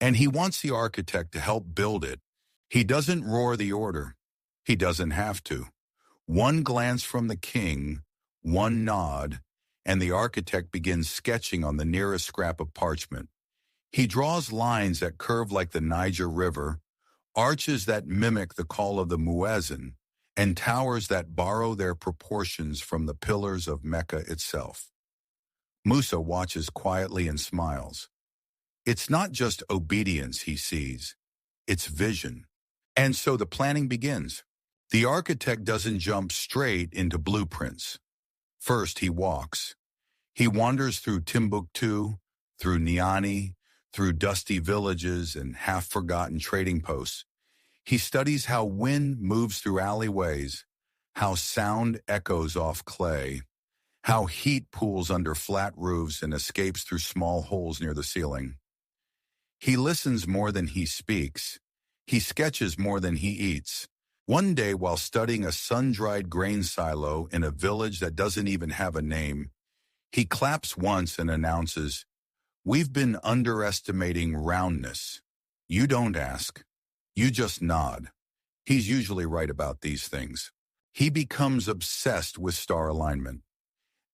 And he wants the architect to help build it. He doesn't roar the order. He doesn't have to. One glance from the king, one nod, and the architect begins sketching on the nearest scrap of parchment. He draws lines that curve like the Niger River, arches that mimic the call of the muezzin, and towers that borrow their proportions from the pillars of Mecca itself. Musa watches quietly and smiles. It's not just obedience he sees, it's vision. And so the planning begins. The architect doesn't jump straight into blueprints. First, he walks. He wanders through Timbuktu, through Niani, through dusty villages and half-forgotten trading posts. He studies how wind moves through alleyways, how sound echoes off clay, how heat pools under flat roofs and escapes through small holes near the ceiling. He listens more than he speaks. He sketches more than he eats. One day, while studying a sun-dried grain silo in a village that doesn't even have a name, he claps once and announces, "We've been underestimating roundness." You don't ask. You just nod. He's usually right about these things. He becomes obsessed with star alignment.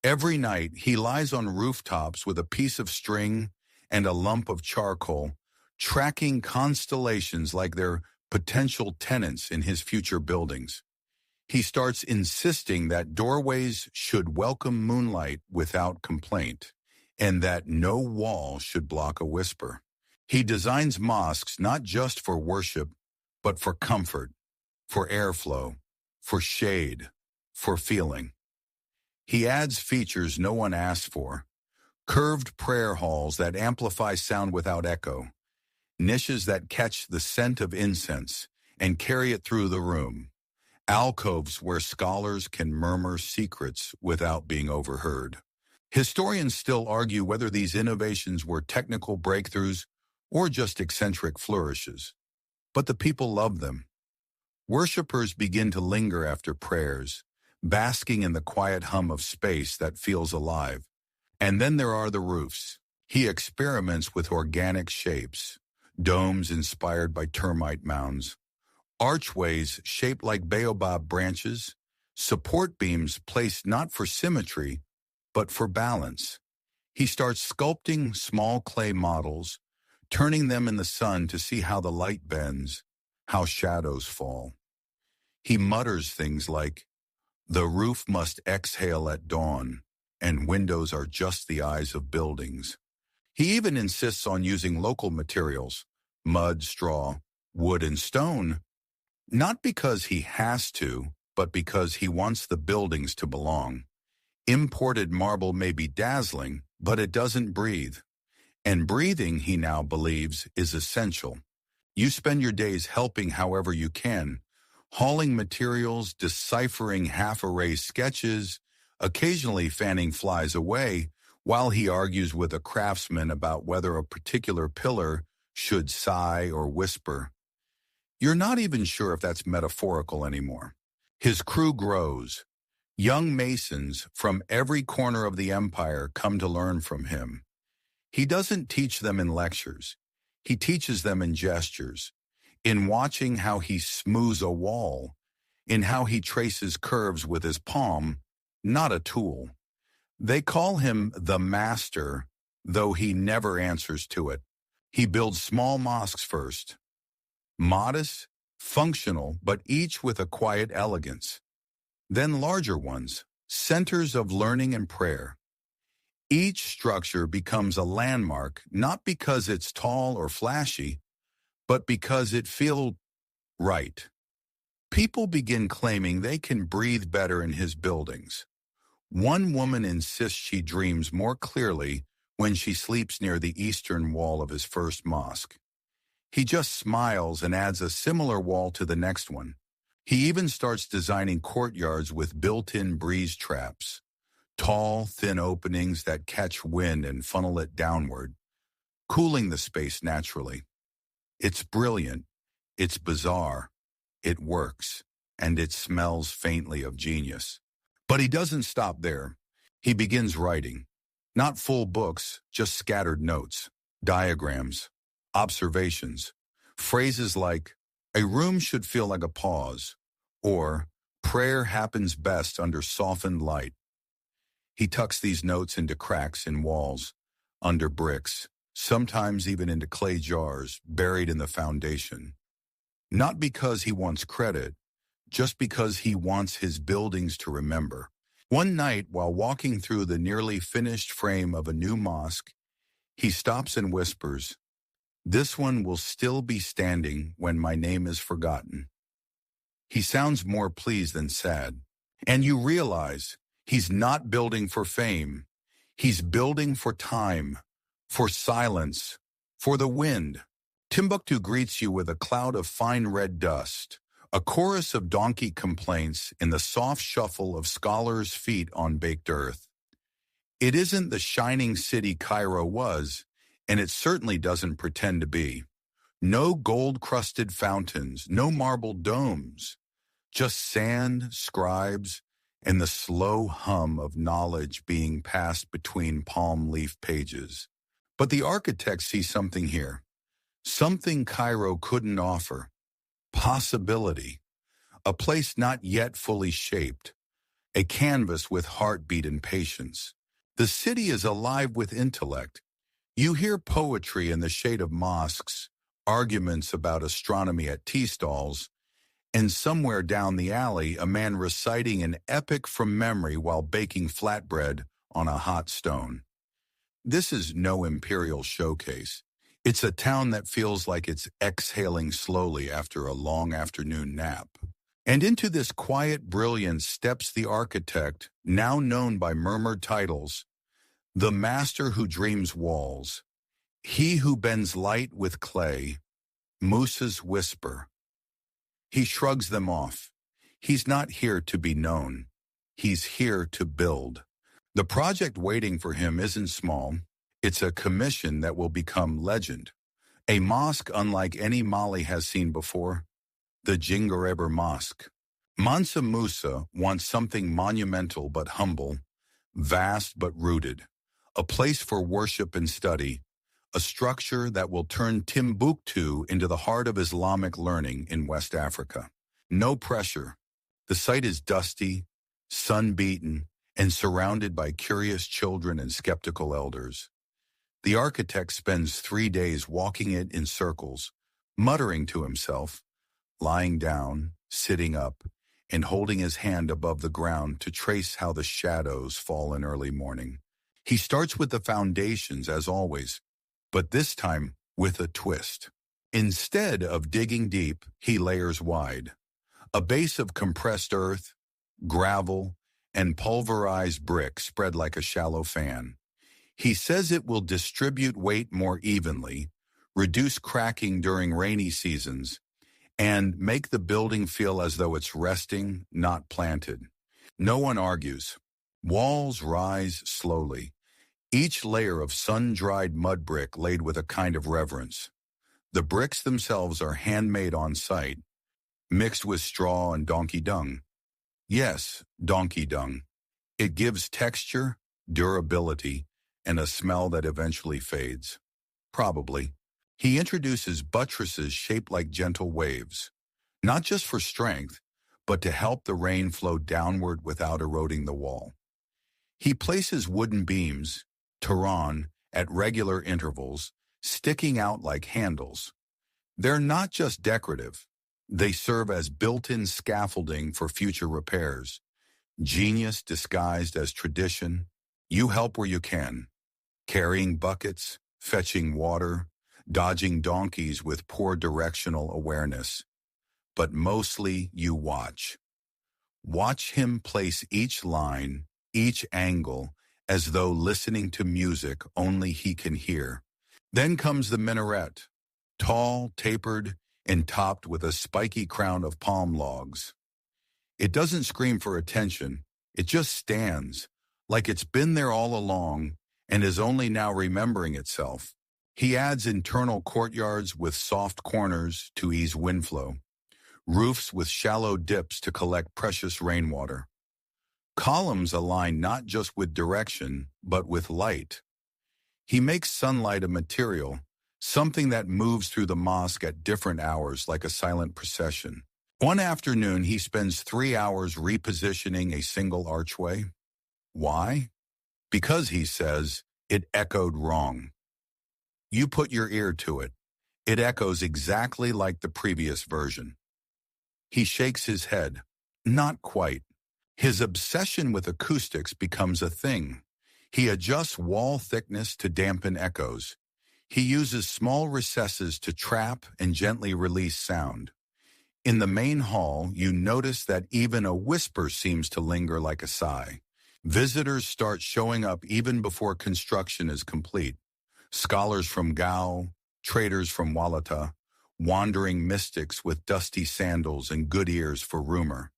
Every night, he lies on rooftops with a piece of string and a lump of charcoal, tracking constellations like they're potential tenants in his future buildings. He starts insisting that doorways should welcome moonlight without complaint, and that no wall should block a whisper. He designs mosques not just for worship, but for comfort, for airflow, for shade, for feeling. He adds features no one asked for: curved prayer halls that amplify sound without echo, niches that catch the scent of incense and carry it through the room, alcoves where scholars can murmur secrets without being overheard. Historians still argue whether these innovations were technical breakthroughs or just eccentric flourishes. But the people love them. Worshippers begin to linger after prayers, basking in the quiet hum of space that feels alive. And then there are the roofs. He experiments with organic shapes, domes inspired by termite mounds, archways shaped like baobab branches, support beams placed not for symmetry, but for balance. He starts sculpting small clay models, turning them in the sun to see how the light bends, how shadows fall. He mutters things like, "The roof must exhale at dawn, and windows are just the eyes of buildings." He even insists on using local materials, mud, straw, wood, and stone, not because he has to, but because he wants the buildings to belong. Imported marble may be dazzling, but it doesn't breathe. And breathing, he now believes, is essential. You spend your days helping however you can, hauling materials, deciphering half-erased sketches, occasionally fanning flies away, while he argues with a craftsman about whether a particular pillar should sigh or whisper. You're not even sure if that's metaphorical anymore. His crew grows. Young masons from every corner of the empire come to learn from him. He doesn't teach them in lectures. He teaches them in gestures, in watching how he smooths a wall, in how he traces curves with his palm, not a tool. They call him the master, though he never answers to it. He builds small mosques first, modest, functional, but each with a quiet elegance. Then larger ones, centers of learning and prayer. Each structure becomes a landmark not because it's tall or flashy, but because it feels right. People begin claiming they can breathe better in his buildings. One woman insists she dreams more clearly when she sleeps near the eastern wall of his first mosque. He just smiles and adds a similar wall to the next one. He even starts designing courtyards with built-in breeze traps, tall, thin openings that catch wind and funnel it downward, cooling the space naturally. It's brilliant, it's bizarre, it works, and it smells faintly of genius. But he doesn't stop there. He begins writing. Not full books, just scattered notes, diagrams, observations, phrases like, "A room should feel like a pause," or "Prayer happens best under softened light." He tucks these notes into cracks in walls, under bricks, sometimes even into clay jars buried in the foundation. Not because he wants credit, just because he wants his buildings to remember. One night, while walking through the nearly finished frame of a new mosque, he stops and whispers, "This one will still be standing when my name is forgotten." He sounds more pleased than sad. And you realize he's not building for fame. He's building for time, for silence, for the wind. Timbuktu greets you with a cloud of fine red dust, a chorus of donkey complaints in the soft shuffle of scholars' feet on baked earth. It isn't the shining city Cairo was, and it certainly doesn't pretend to be. No gold-crusted fountains, no marble domes, just sand, scribes, and the slow hum of knowledge being passed between palm leaf pages. But the architect sees something here, something Cairo couldn't offer. Possibility. A place not yet fully shaped. A canvas with heartbeat and patience. The city is alive with intellect. You hear poetry in the shade of mosques, arguments about astronomy at tea stalls, and somewhere down the alley, a man reciting an epic from memory while baking flatbread on a hot stone. This is no imperial showcase. It's a town that feels like it's exhaling slowly after a long afternoon nap. And into this quiet brilliance steps the architect, now known by murmured titles, the master who dreams walls, he who bends light with clay, Musa's whisper. He shrugs them off. He's not here to be known. He's here to build. The project waiting for him isn't small. It's a commission that will become legend. A mosque unlike any Mali has seen before, the Jingareber Mosque. Mansa Musa wants something monumental but humble, vast but rooted, a place for worship and study, a structure that will turn Timbuktu into the heart of Islamic learning in West Africa. No pressure. The site is dusty, sun-beaten, and surrounded by curious children and skeptical elders. The architect spends 3 days walking it in circles, muttering to himself, lying down, sitting up, and holding his hand above the ground to trace how the shadows fall in early morning. He starts with the foundations, as always, but this time with a twist. Instead of digging deep, he layers wide. A base of compressed earth, gravel, and pulverized brick spread like a shallow fan. He says it will distribute weight more evenly, reduce cracking during rainy seasons, and make the building feel as though it's resting, not planted. No one argues. Walls rise slowly, each layer of sun-dried mud brick laid with a kind of reverence. The bricks themselves are handmade on site, mixed with straw and donkey dung. Yes, donkey dung. It gives texture, durability, and a smell that eventually fades. Probably. He introduces buttresses shaped like gentle waves, not just for strength, but to help the rain flow downward without eroding the wall. He places wooden beams, Tehran, at regular intervals, sticking out like handles. They're not just decorative. They serve as built-in scaffolding for future repairs. Genius disguised as tradition. You help where you can. Carrying buckets, fetching water, dodging donkeys with poor directional awareness. But mostly you watch. Watch him place each line, each angle, as though listening to music only he can hear. Then comes the minaret, tall, tapered, and topped with a spiky crown of palm logs. It doesn't scream for attention, it just stands, like it's been there all along and is only now remembering itself. He adds internal courtyards with soft corners to ease wind flow, roofs with shallow dips to collect precious rainwater. Columns align not just with direction, but with light. He makes sunlight a material, something that moves through the mosque at different hours like a silent procession. One afternoon, he spends 3 hours repositioning a single archway. Why? Because, he says, it echoed wrong. You put your ear to it. It echoes exactly like the previous version. He shakes his head. Not quite. His obsession with acoustics becomes a thing. He adjusts wall thickness to dampen echoes. He uses small recesses to trap and gently release sound. In the main hall, you notice that even a whisper seems to linger like a sigh. Visitors start showing up even before construction is complete. Scholars from Gao, traders from Walata, wandering mystics with dusty sandals and good ears for rumor.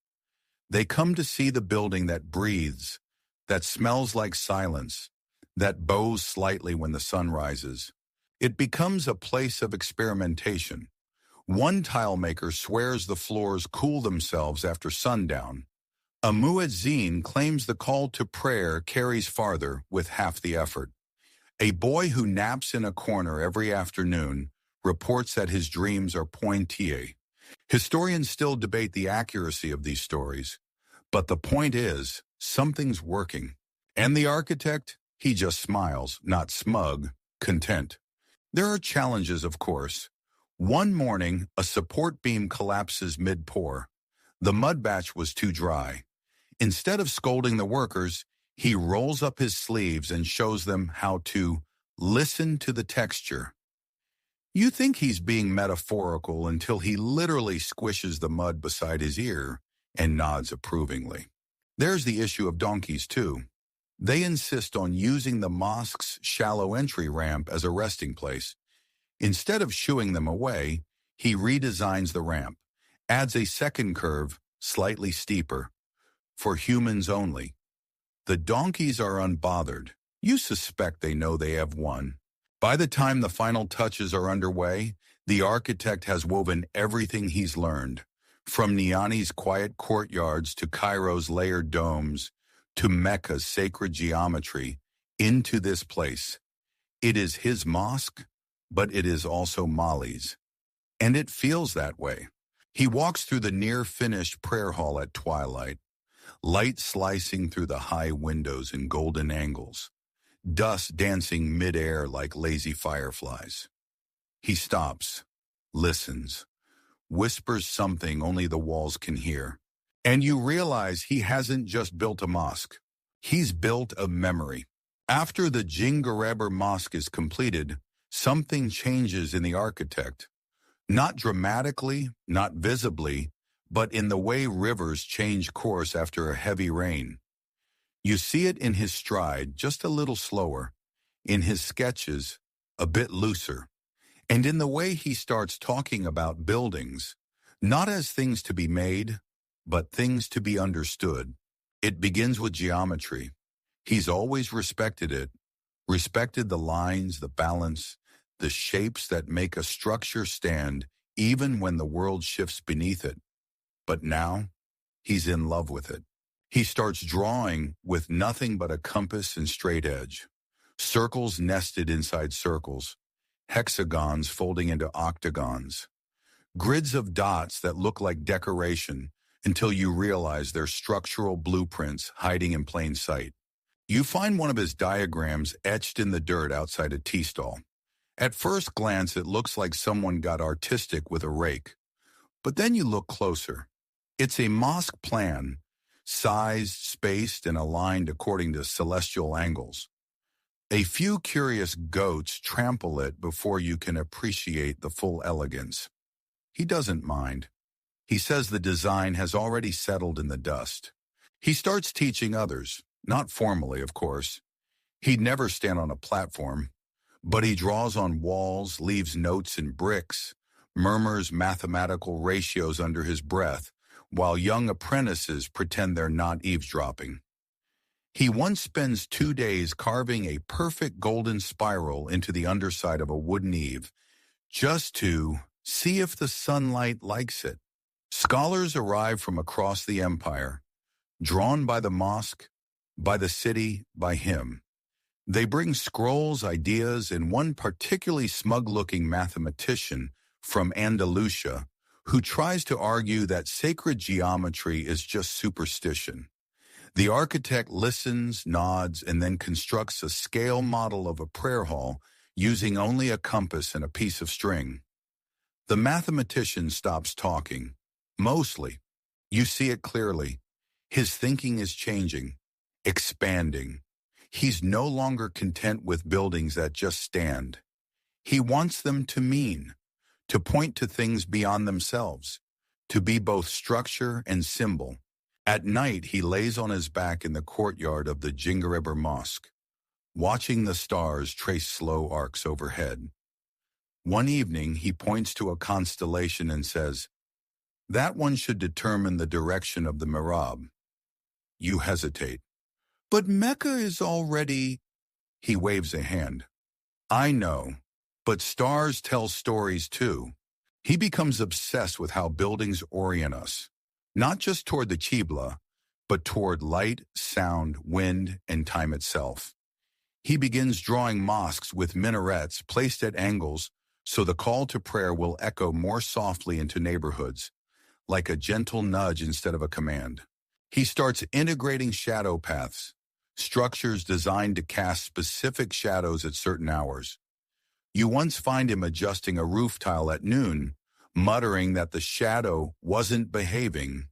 They come to see the building that breathes, that smells like silence, that bows slightly when the sun rises. It becomes a place of experimentation. One tile maker swears the floors cool themselves after sundown. A muezzin claims the call to prayer carries farther with half the effort. A boy who naps in a corner every afternoon reports that his dreams are pointillés. Historians still debate the accuracy of these stories, but the point is, something's working. And the architect, he just smiles, not smug, content. There are challenges, of course. One morning, a support beam collapses mid-pour. The mud batch was too dry. Instead of scolding the workers, he rolls up his sleeves and shows them how to listen to the texture. You think he's being metaphorical until he literally squishes the mud beside his ear and nods approvingly. There's the issue of donkeys, too. They insist on using the mosque's shallow entry ramp as a resting place. Instead of shooing them away, he redesigns the ramp, adds a second curve, slightly steeper, for humans only. The donkeys are unbothered. You suspect they know they have won. By the time the final touches are underway, the architect has woven everything he's learned, from Niani's quiet courtyards to Cairo's layered domes, to Mecca's sacred geometry, into this place. It is his mosque, but it is also Mali's. And it feels that way. He walks through the near-finished prayer hall at twilight, light slicing through the high windows in golden angles, dust dancing mid-air like lazy fireflies. He stops, listens, whispers something only the walls can hear. And you realize he hasn't just built a mosque. He's built a memory. After the Jingareber Mosque is completed, something changes in the architect. Not dramatically, not visibly, but in the way rivers change course after a heavy rain. You see it in his stride, just a little slower, in his sketches, a bit looser, and in the way he starts talking about buildings, not as things to be made, but things to be understood. It begins with geometry. He's always respected it, respected the lines, the balance, the shapes that make a structure stand even when the world shifts beneath it. But now, he's in love with it. He starts drawing with nothing but a compass and straight edge. Circles nested inside circles, hexagons folding into octagons, grids of dots that look like decoration until you realize they're structural blueprints hiding in plain sight. You find one of his diagrams etched in the dirt outside a tea stall. At first glance, it looks like someone got artistic with a rake. But then you look closer. It's a mosque plan, sized, spaced, and aligned according to celestial angles. A few curious goats trample it before you can appreciate the full elegance. He doesn't mind. He says the design has already settled in the dust. He starts teaching others, not formally, of course. He'd never stand on a platform, but he draws on walls, leaves notes in bricks, murmurs mathematical ratios under his breath, while young apprentices pretend they're not eavesdropping. He once spends 2 days carving a perfect golden spiral into the underside of a wooden eave, just to see if the sunlight likes it. Scholars arrive from across the empire, drawn by the mosque, by the city, by him. They bring scrolls, ideas, and one particularly smug-looking mathematician from Andalusia who tries to argue that sacred geometry is just superstition. The architect listens, nods, and then constructs a scale model of a prayer hall using only a compass and a piece of string. The mathematician stops talking. Mostly. You see it clearly. His thinking is changing, expanding. He's no longer content with buildings that just stand. He wants them to mean, to point to things beyond themselves, to be both structure and symbol. At night, he lays on his back in the courtyard of the Jingareber Mosque, watching the stars trace slow arcs overhead. One evening, he points to a constellation and says, "That one should determine the direction of the mihrab." You hesitate. "But Mecca is already—" He waves a hand. "I know, but stars tell stories too." He becomes obsessed with how buildings orient us, not just toward the Qibla, but toward light, sound, wind, and time itself. He begins drawing mosques with minarets placed at angles so the call to prayer will echo more softly into neighborhoods, like a gentle nudge instead of a command. He starts integrating shadow paths, structures designed to cast specific shadows at certain hours. You once find him adjusting a roof tile at noon, muttering that the shadow wasn't behaving.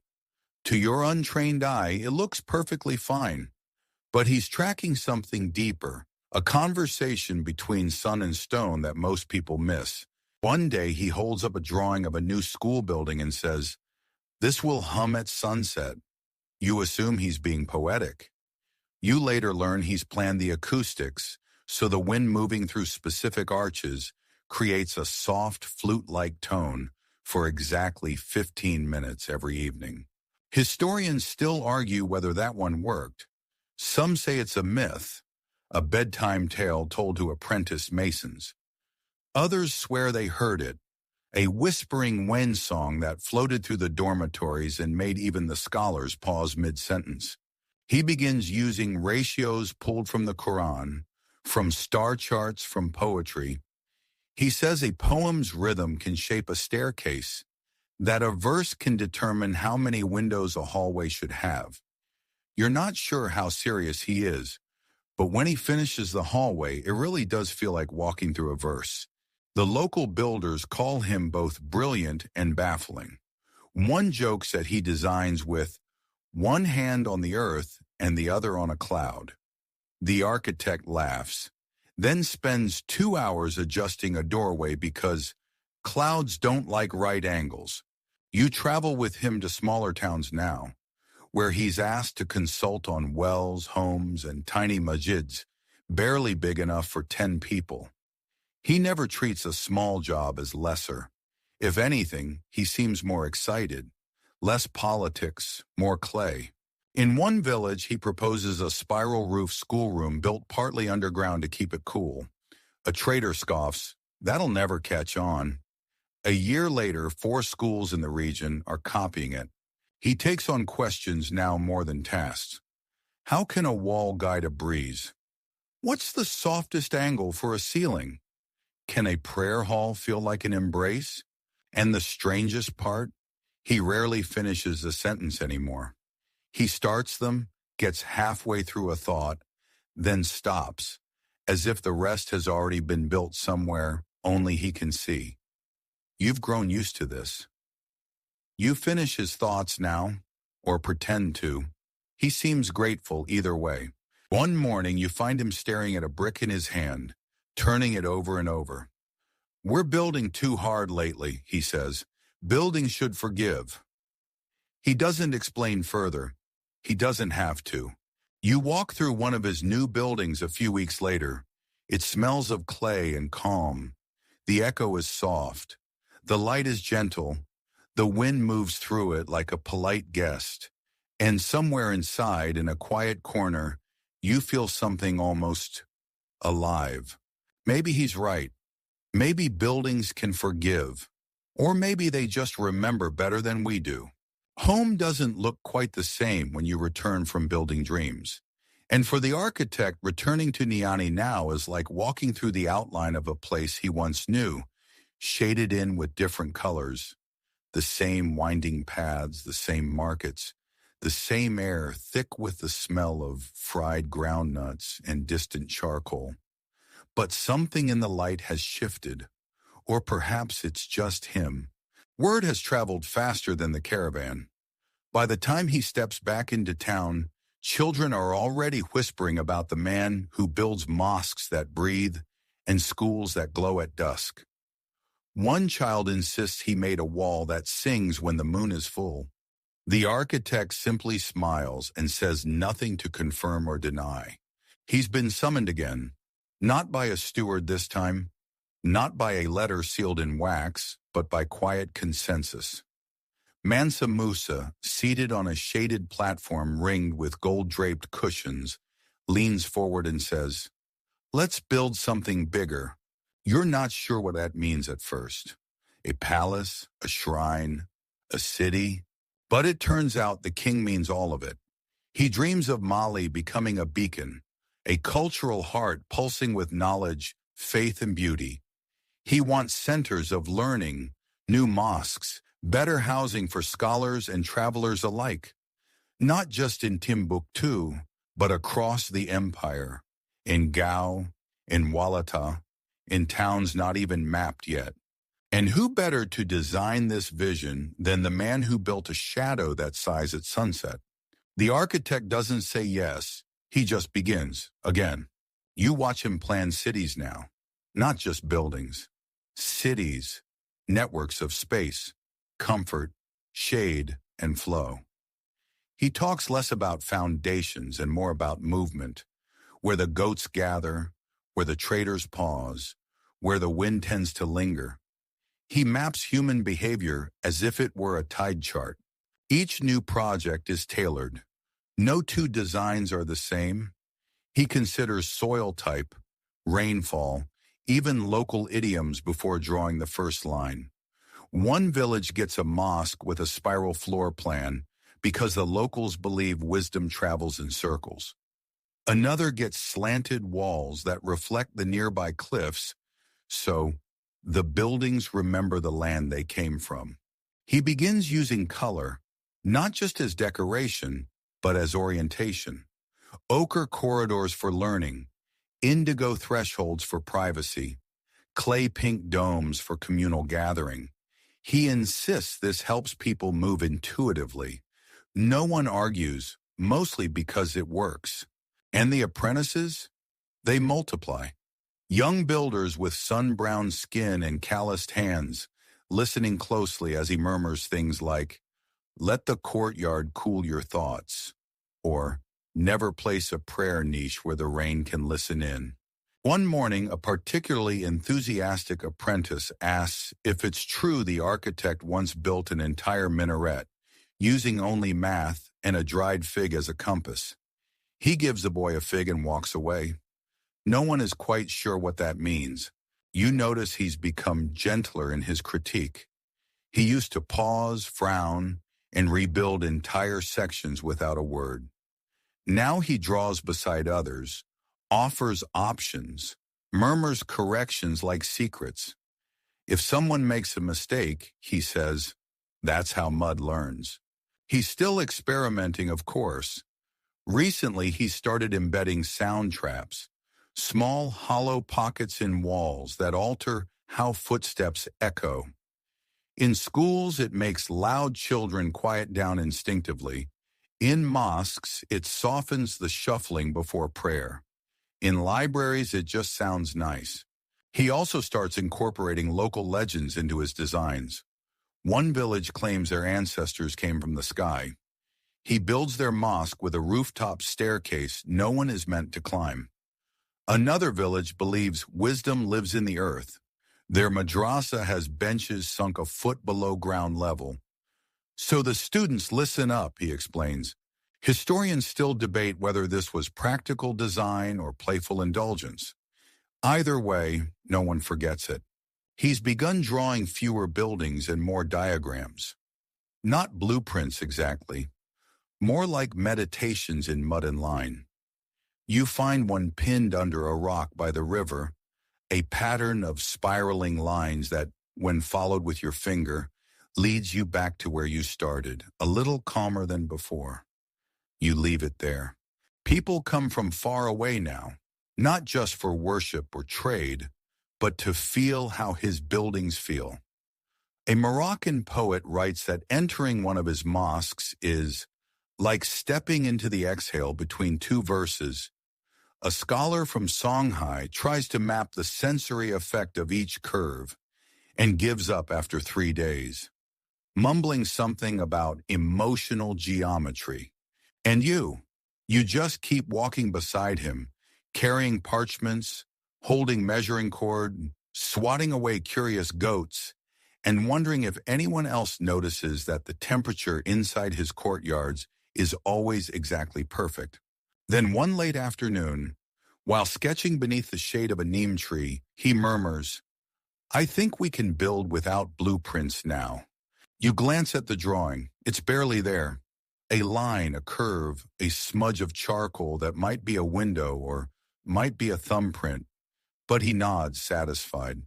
To your untrained eye, it looks perfectly fine. But he's tracking something deeper, a conversation between sun and stone that most people miss. One day he holds up a drawing of a new school building and says, "This will hum at sunset." You assume he's being poetic. You later learn he's planned the acoustics, so the wind moving through specific arches creates a soft flute-like tone for exactly 15 minutes every evening. Historians still argue whether that one worked. Some say it's a myth, a bedtime tale told to apprenticed masons. Others swear they heard it, a whispering wind song that floated through the dormitories and made even the scholars pause mid-sentence. He begins using ratios pulled from the Quran, from star charts, from poetry. He says a poem's rhythm can shape a staircase, that a verse can determine how many windows a hallway should have. You're not sure how serious he is, but when he finishes the hallway, it really does feel like walking through a verse. The local builders call him both brilliant and baffling. One jokes that he designs with one hand on the earth and the other on a cloud. The architect laughs, then spends 2 hours adjusting a doorway because clouds don't like right angles. You travel with him to smaller towns now, where he's asked to consult on wells, homes, and tiny masjids, barely big enough for 10 people. He never treats a small job as lesser. If anything, he seems more excited. Less politics, more clay. In one village, he proposes a spiral roof schoolroom built partly underground to keep it cool. A trader scoffs, "That'll never catch on." A year later, 4 schools in the region are copying it. He takes on questions now more than tasks. How can a wall guide a breeze? What's the softest angle for a ceiling? Can a prayer hall feel like an embrace? And the strangest part, he rarely finishes a sentence anymore. He starts them, gets halfway through a thought, then stops, as if the rest has already been built somewhere only he can see. You've grown used to this. You finish his thoughts now, or pretend to. He seems grateful either way. One morning you find him staring at a brick in his hand, turning it over and over. "We're building too hard lately," he says. "Building should forgive." He doesn't explain further. He doesn't have to. You walk through one of his new buildings a few weeks later. It smells of clay and calm. The echo is soft. The light is gentle. The wind moves through it like a polite guest. And somewhere inside, in a quiet corner, you feel something almost alive. Maybe he's right. Maybe buildings can forgive. Or maybe they just remember better than we do. Home doesn't look quite the same when you return from building dreams. And for the architect, returning to Niani now is like walking through the outline of a place he once knew, shaded in with different colors. The same winding paths, the same markets, the same air thick with the smell of fried groundnuts and distant charcoal. But something in the light has shifted, or perhaps it's just him. Word has traveled faster than the caravan. By the time he steps back into town, children are already whispering about the man who builds mosques that breathe and schools that glow at dusk. One child insists he made a wall that sings when the moon is full. The architect simply smiles and says nothing to confirm or deny. He's been summoned again, not by a steward this time, not by a letter sealed in wax, but by quiet consensus. Mansa Musa, seated on a shaded platform ringed with gold-draped cushions, leans forward and says, "Let's build something bigger." You're not sure what that means at first. A palace, a shrine, a city. But it turns out the king means all of it. He dreams of Mali becoming a beacon, a cultural heart pulsing with knowledge, faith, and beauty. He wants centers of learning, new mosques, better housing for scholars and travelers alike, not just in Timbuktu, but across the empire, in Gao, in Walata, in towns not even mapped yet. And who better to design this vision than the man who built a shadow that size at sunset? The architect doesn't say yes, he just begins, again. You watch him plan cities now, not just buildings. Cities, networks of space, comfort, shade, and flow. He talks less about foundations and more about movement, where the goats gather, where the traders pause, where the wind tends to linger. He maps human behavior as if it were a tide chart. Each new project is tailored. No two designs are the same. He considers soil type, rainfall, even local idioms before drawing the first line. One village gets a mosque with a spiral floor plan because the locals believe wisdom travels in circles. Another gets slanted walls that reflect the nearby cliffs, so the buildings remember the land they came from. He begins using color, not just as decoration, but as orientation. Ochre corridors for learning, indigo thresholds for privacy, clay pink domes for communal gathering. He insists this helps people move intuitively. No one argues, mostly because it works. And the apprentices? They multiply. Young builders with sun-browned skin and calloused hands, listening closely as he murmurs things like, "Let the courtyard cool your thoughts," or "Never place a prayer niche where the rain can listen in." One morning, a particularly enthusiastic apprentice asks if it's true the architect once built an entire minaret, using only math and a dried fig as a compass. He gives the boy a fig and walks away. No one is quite sure what that means. You notice he's become gentler in his critique. He used to pause, frown, and rebuild entire sections without a word. Now he draws beside others, offers options, murmurs corrections like secrets. If someone makes a mistake, he says, "That's how mud learns." He's still experimenting, of course. Recently, he started embedding sound traps, small hollow pockets in walls that alter how footsteps echo. In schools, it makes loud children quiet down instinctively. In mosques, it softens the shuffling before prayer. In libraries, it just sounds nice. He also starts incorporating local legends into his designs. One village claims their ancestors came from the sky. He builds their mosque with a rooftop staircase no one is meant to climb. Another village believes wisdom lives in the earth. Their madrasa has benches sunk a foot below ground level. So the students listen up, he explains. Historians still debate whether this was practical design or playful indulgence. Either way, no one forgets it. He's begun drawing fewer buildings and more diagrams. Not blueprints exactly, more like meditations in mud and line. You find one pinned under a rock by the river, a pattern of spiraling lines that, when followed with your finger, leads you back to where you started, a little calmer than before. You leave it there. People come from far away now, not just for worship or trade, but to feel how his buildings feel. A Moroccan poet writes that entering one of his mosques is like stepping into the exhale between two verses. A scholar from Songhai tries to map the sensory effect of each curve and gives up after 3 days, mumbling something about emotional geometry. And you just keep walking beside him, carrying parchments, holding measuring cord, swatting away curious goats, and wondering if anyone else notices that the temperature inside his courtyards is always exactly perfect. Then one late afternoon, while sketching beneath the shade of a neem tree, he murmurs, "I think we can build without blueprints now." You glance at the drawing. It's barely there. A line, a curve, a smudge of charcoal that might be a window or might be a thumbprint. But he nods, satisfied.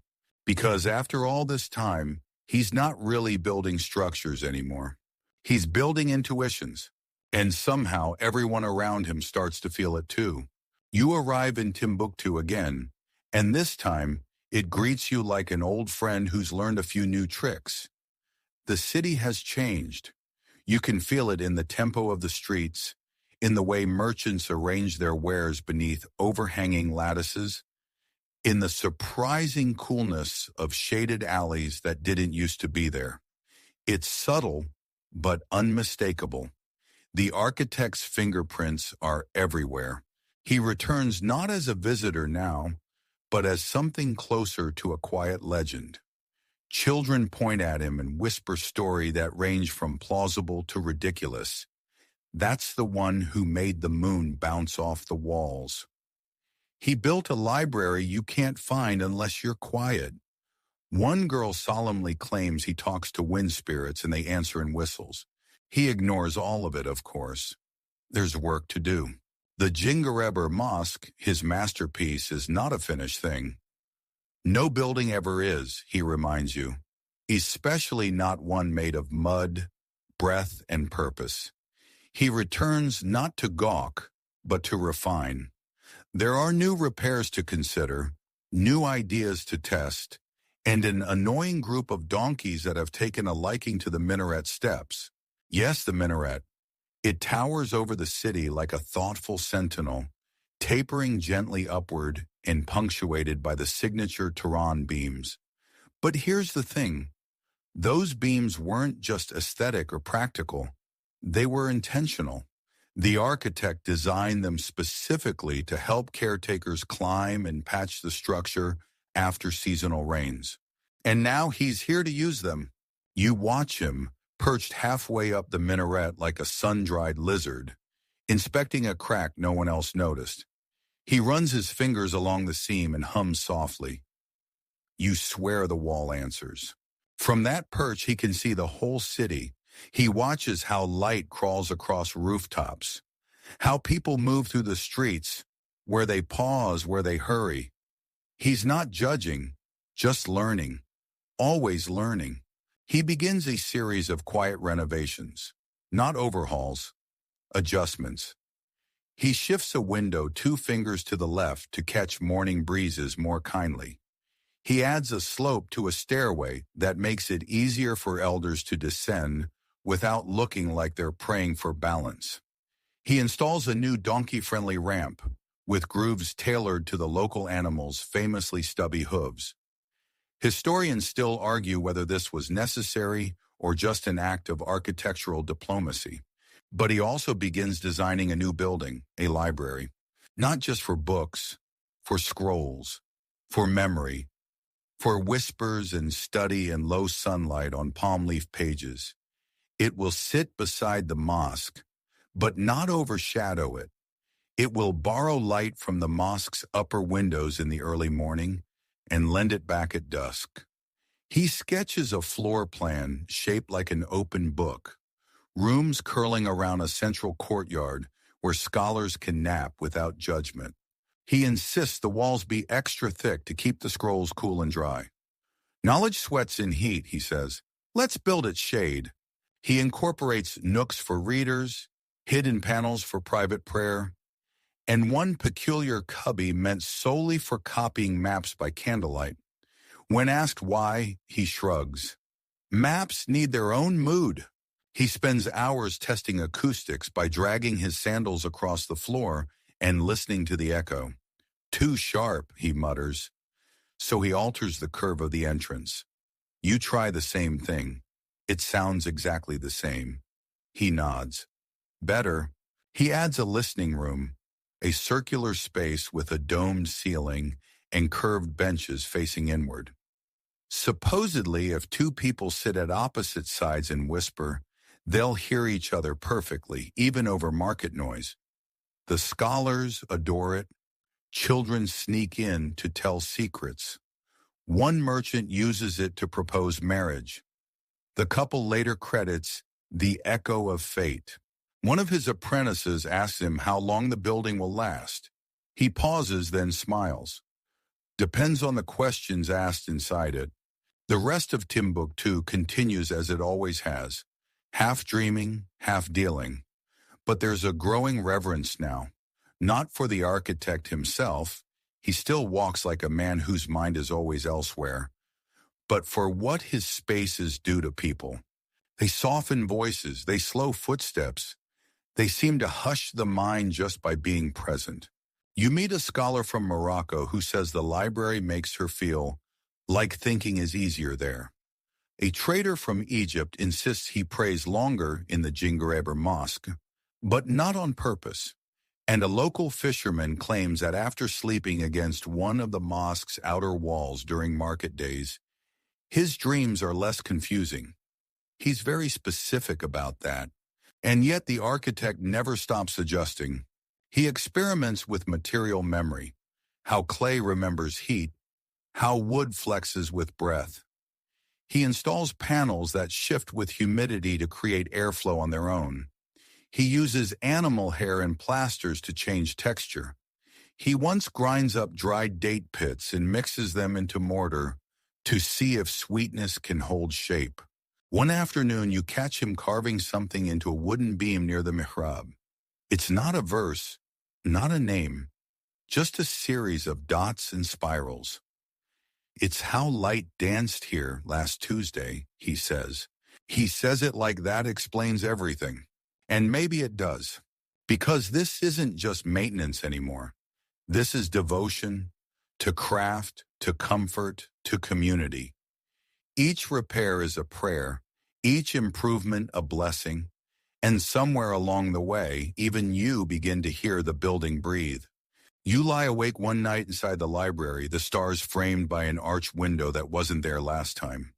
Because after all this time, he's not really building structures anymore. He's building intuitions. And somehow everyone around him starts to feel it too. You arrive in Timbuktu again, and this time it greets you like an old friend who's learned a few new tricks. The city has changed. You can feel it in the tempo of the streets, in the way merchants arrange their wares beneath overhanging lattices, in the surprising coolness of shaded alleys that didn't used to be there. It's subtle, but unmistakable. The architect's fingerprints are everywhere. He returns not as a visitor now, but as something closer to a quiet legend. Children point at him and whisper stories that range from plausible to ridiculous. That's the one who made the moon bounce off the walls. He built a library you can't find unless you're quiet. One girl solemnly claims he talks to wind spirits and they answer in whistles. He ignores all of it, of course. There's work to do. The Jingareber Mosque, his masterpiece, is not a finished thing. No building ever is, he reminds you, especially not one made of mud, breath, and purpose. He returns not to gawk, but to refine. There are new repairs to consider, new ideas to test, and an annoying group of donkeys that have taken a liking to the minaret steps. Yes, the minaret. It towers over the city like a thoughtful sentinel, tapering gently upward and punctuated by the signature Tehran beams. But here's the thing. Those beams weren't just aesthetic or practical. They were intentional. The architect designed them specifically to help caretakers climb and patch the structure after seasonal rains. And now he's here to use them. You watch him, perched halfway up the minaret like a sun-dried lizard, inspecting a crack no one else noticed. He runs his fingers along the seam and hums softly. You swear the wall answers. From that perch he can see the whole city. He watches how light crawls across rooftops, how people move through the streets, where they pause, where they hurry. He's not judging, just learning, always learning. He begins a series of quiet renovations, not overhauls, adjustments. He shifts a window 2 fingers to the left to catch morning breezes more kindly. He adds a slope to a stairway that makes it easier for elders to descend without looking like they're praying for balance. He installs a new donkey-friendly ramp with grooves tailored to the local animals' famously stubby hooves. Historians still argue whether this was necessary or just an act of architectural diplomacy. But he also begins designing a new building, a library, not just for books, for scrolls, for memory, for whispers and study in low sunlight on palm leaf pages. It will sit beside the mosque, but not overshadow it. It will borrow light from the mosque's upper windows in the early morning and lend it back at dusk. He sketches a floor plan shaped like an open book, rooms curling around a central courtyard where scholars can nap without judgment. He insists the walls be extra thick to keep the scrolls cool and dry. Knowledge sweats in heat, he says. Let's build its shade. He incorporates nooks for readers, hidden panels for private prayer, and one peculiar cubby meant solely for copying maps by candlelight. When asked why, he shrugs. Maps need their own mood. He spends hours testing acoustics by dragging his sandals across the floor and listening to the echo. Too sharp, he mutters. So he alters the curve of the entrance. You try the same thing. It sounds exactly the same. He nods. Better. He adds a listening room, a circular space with a domed ceiling and curved benches facing inward. Supposedly, if two people sit at opposite sides and whisper, they'll hear each other perfectly, even over market noise. The scholars adore it. Children sneak in to tell secrets. One merchant uses it to propose marriage. The couple later credits the echo of fate. One of his apprentices asks him how long the building will last. He pauses, then smiles. Depends on the questions asked inside it. The rest of Timbuktu continues as it always has, half dreaming, half dealing. But there's a growing reverence now, not for the architect himself, he still walks like a man whose mind is always elsewhere, but for what his spaces do to people. They soften voices, they slow footsteps, they seem to hush the mind just by being present. You meet a scholar from Morocco who says the library makes her feel like thinking is easier there. A trader from Egypt insists he prays longer in the Jingareber Mosque, but not on purpose. And a local fisherman claims that after sleeping against one of the mosque's outer walls during market days, his dreams are less confusing. He's very specific about that. And yet the architect never stops adjusting. He experiments with material memory, how clay remembers heat, how wood flexes with breath. He installs panels that shift with humidity to create airflow on their own. He uses animal hair and plasters to change texture. He once grinds up dried date pits and mixes them into mortar to see if sweetness can hold shape. One afternoon, you catch him carving something into a wooden beam near the mihrab. It's not a verse, not a name, just a series of dots and spirals. It's how light danced here last Tuesday, he says. He says it like that explains everything. And maybe it does. Because this isn't just maintenance anymore. This is devotion to craft, to comfort, to community. Each repair is a prayer, each improvement a blessing, and somewhere along the way, even you begin to hear the building breathe. You lie awake one night inside the library, the stars framed by an arched window that wasn't there last time.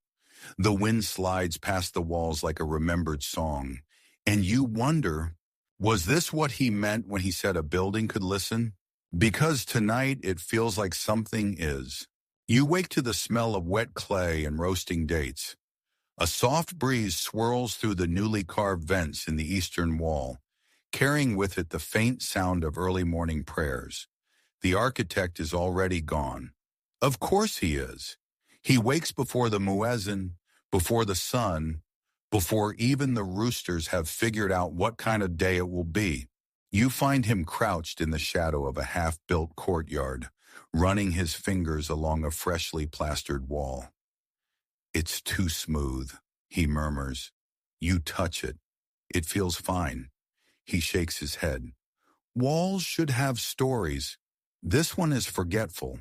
The wind slides past the walls like a remembered song, and you wonder, was this what he meant when he said a building could listen? Because tonight it feels like something is. You wake to the smell of wet clay and roasting dates. A soft breeze swirls through the newly carved vents in the eastern wall, carrying with it the faint sound of early morning prayers. The architect is already gone. Of course he is. He wakes before the muezzin, before the sun, before even the roosters have figured out what kind of day it will be. You find him crouched in the shadow of a half-built courtyard, running his fingers along a freshly plastered wall. It's too smooth, he murmurs. You touch it. It feels fine. He shakes his head. Walls should have stories. This one is forgetful.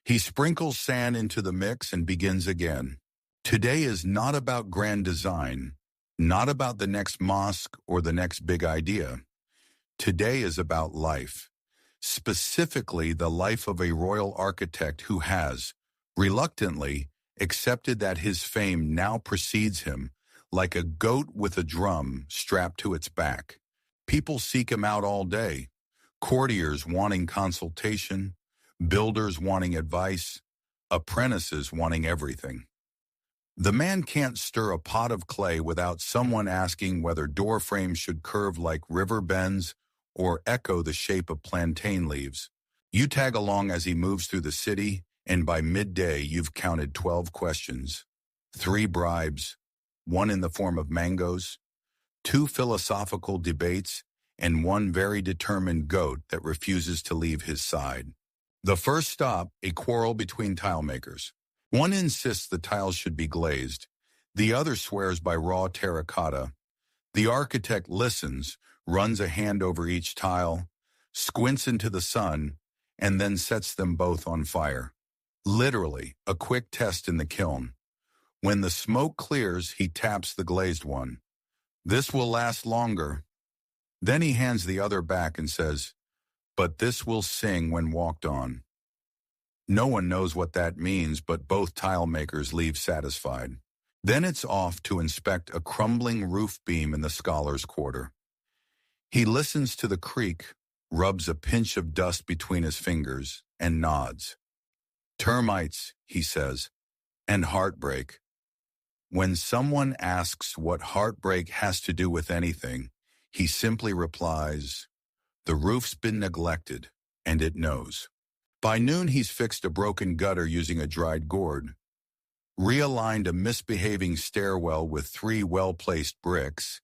He sprinkles sand into the mix and begins again. Today is not about grand design, not about the next mosque or the next big idea. Today is about life, specifically the life of a royal architect who has, reluctantly, accepted that his fame now precedes him, like a goat with a drum strapped to its back. People seek him out all day, courtiers wanting consultation, builders wanting advice, apprentices wanting everything. The man can't stir a pot of clay without someone asking whether door frames should curve like river bends or echo the shape of plantain leaves. You tag along as he moves through the city, and by midday you've counted 12 questions. 3 bribes, 1 in the form of mangoes, 2 philosophical debates, and 1 very determined goat that refuses to leave his side. The first stop, a quarrel between tile makers. One insists the tiles should be glazed. The other swears by raw terracotta. The architect listens, runs a hand over each tile, squints into the sun, and then sets them both on fire. Literally, a quick test in the kiln. When the smoke clears, he taps the glazed one. This will last longer. Then he hands the other back and says, but this will sing when walked on. No one knows what that means, but both tile makers leave satisfied. Then it's off to inspect a crumbling roof beam in the scholar's quarter. He listens to the creak, rubs a pinch of dust between his fingers, and nods. Termites, he says, and heartbreak. When someone asks what heartbreak has to do with anything, he simply replies, the roof's been neglected, and it knows. By noon, he's fixed a broken gutter using a dried gourd, realigned a misbehaving stairwell with 3 well-placed bricks,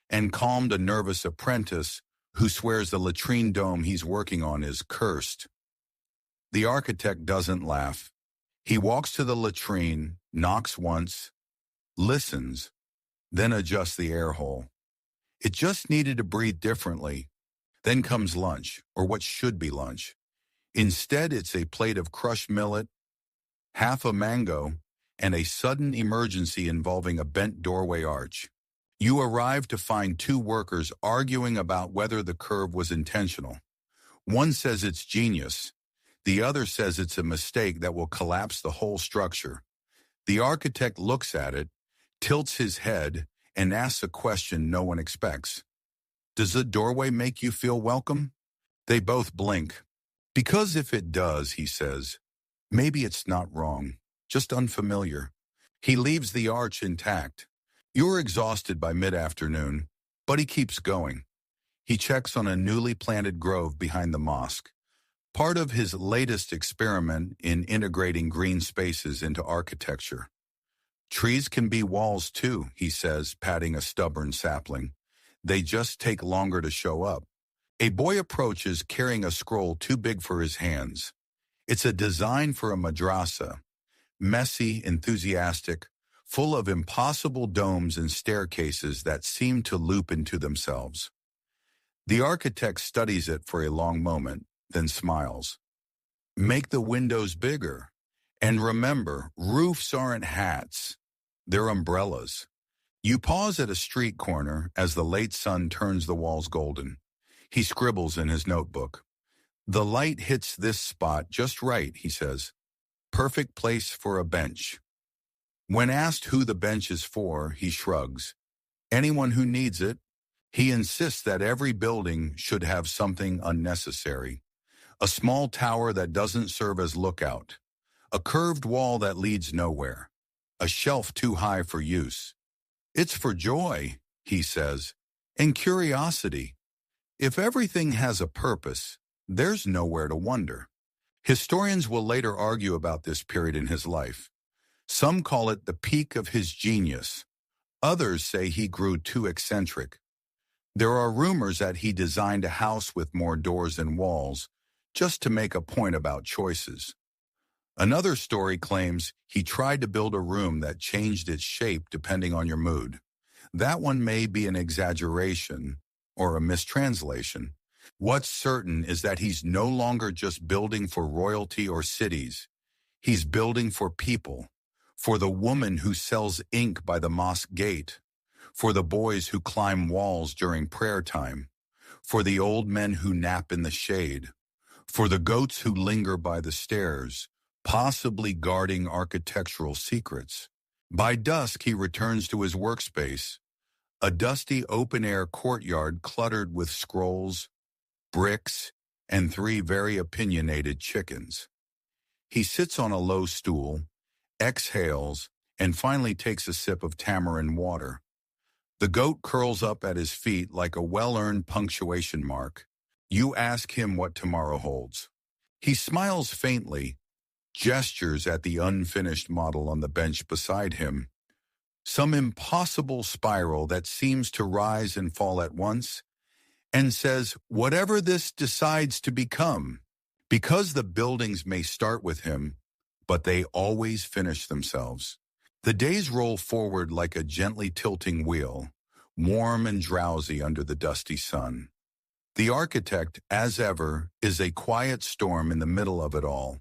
and calmed a nervous apprentice who swears the latrine dome he's working on is cursed. The architect doesn't laugh. He walks to the latrine, knocks once, listens, then adjusts the air hole. It just needed to breathe differently. Then comes lunch, or what should be lunch. Instead, it's a plate of crushed millet, half a mango, and a sudden emergency involving a bent doorway arch. You arrive to find 2 workers arguing about whether the curve was intentional. One says it's genius. The other says it's a mistake that will collapse the whole structure. The architect looks at it, tilts his head, and asks a question no one expects. Does the doorway make you feel welcome? They both blink. Because if it does, he says, maybe it's not wrong, just unfamiliar. He leaves the arch intact. You're exhausted by mid-afternoon, but he keeps going. He checks on a newly planted grove behind the mosque, part of his latest experiment in integrating green spaces into architecture. Trees can be walls too, he says, patting a stubborn sapling. They just take longer to show up. A boy approaches carrying a scroll too big for his hands. It's a design for a madrasa, messy, enthusiastic, full of impossible domes and staircases that seem to loop into themselves. The architect studies it for a long moment, then smiles. Make the windows bigger. And remember, roofs aren't hats. They're umbrellas. You pause at a street corner as the late sun turns the walls golden. He scribbles in his notebook. The light hits this spot just right, he says. Perfect place for a bench. When asked who the bench is for, he shrugs. Anyone who needs it. He insists that every building should have something unnecessary. A small tower that doesn't serve as lookout. A curved wall that leads nowhere. A shelf too high for use. It's for joy, he says, and curiosity. If everything has a purpose, there's nowhere to wonder. Historians will later argue about this period in his life. Some call it the peak of his genius. Others say he grew too eccentric. There are rumors that he designed a house with more doors than walls, just to make a point about choices. Another story claims he tried to build a room that changed its shape depending on your mood. That one may be an exaggeration or a mistranslation. What's certain is that he's no longer just building for royalty or cities. He's building for people, for the woman who sells ink by the mosque gate, for the boys who climb walls during prayer time, for the old men who nap in the shade, for the goats who linger by the stairs, possibly guarding architectural secrets. By dusk, he returns to his workspace, a dusty open-air courtyard cluttered with scrolls, bricks, and 3 very opinionated chickens. He sits on a low stool, exhales, and finally takes a sip of tamarind water. The goat curls up at his feet like a well-earned punctuation mark. You ask him what tomorrow holds. He smiles faintly, gestures at the unfinished model on the bench beside him. Some impossible spiral that seems to rise and fall at once, and says, whatever this decides to become, because the buildings may start with him, but they always finish themselves. The days roll forward like a gently tilting wheel, warm and drowsy under the dusty sun. The architect, as ever, is a quiet storm in the middle of it all,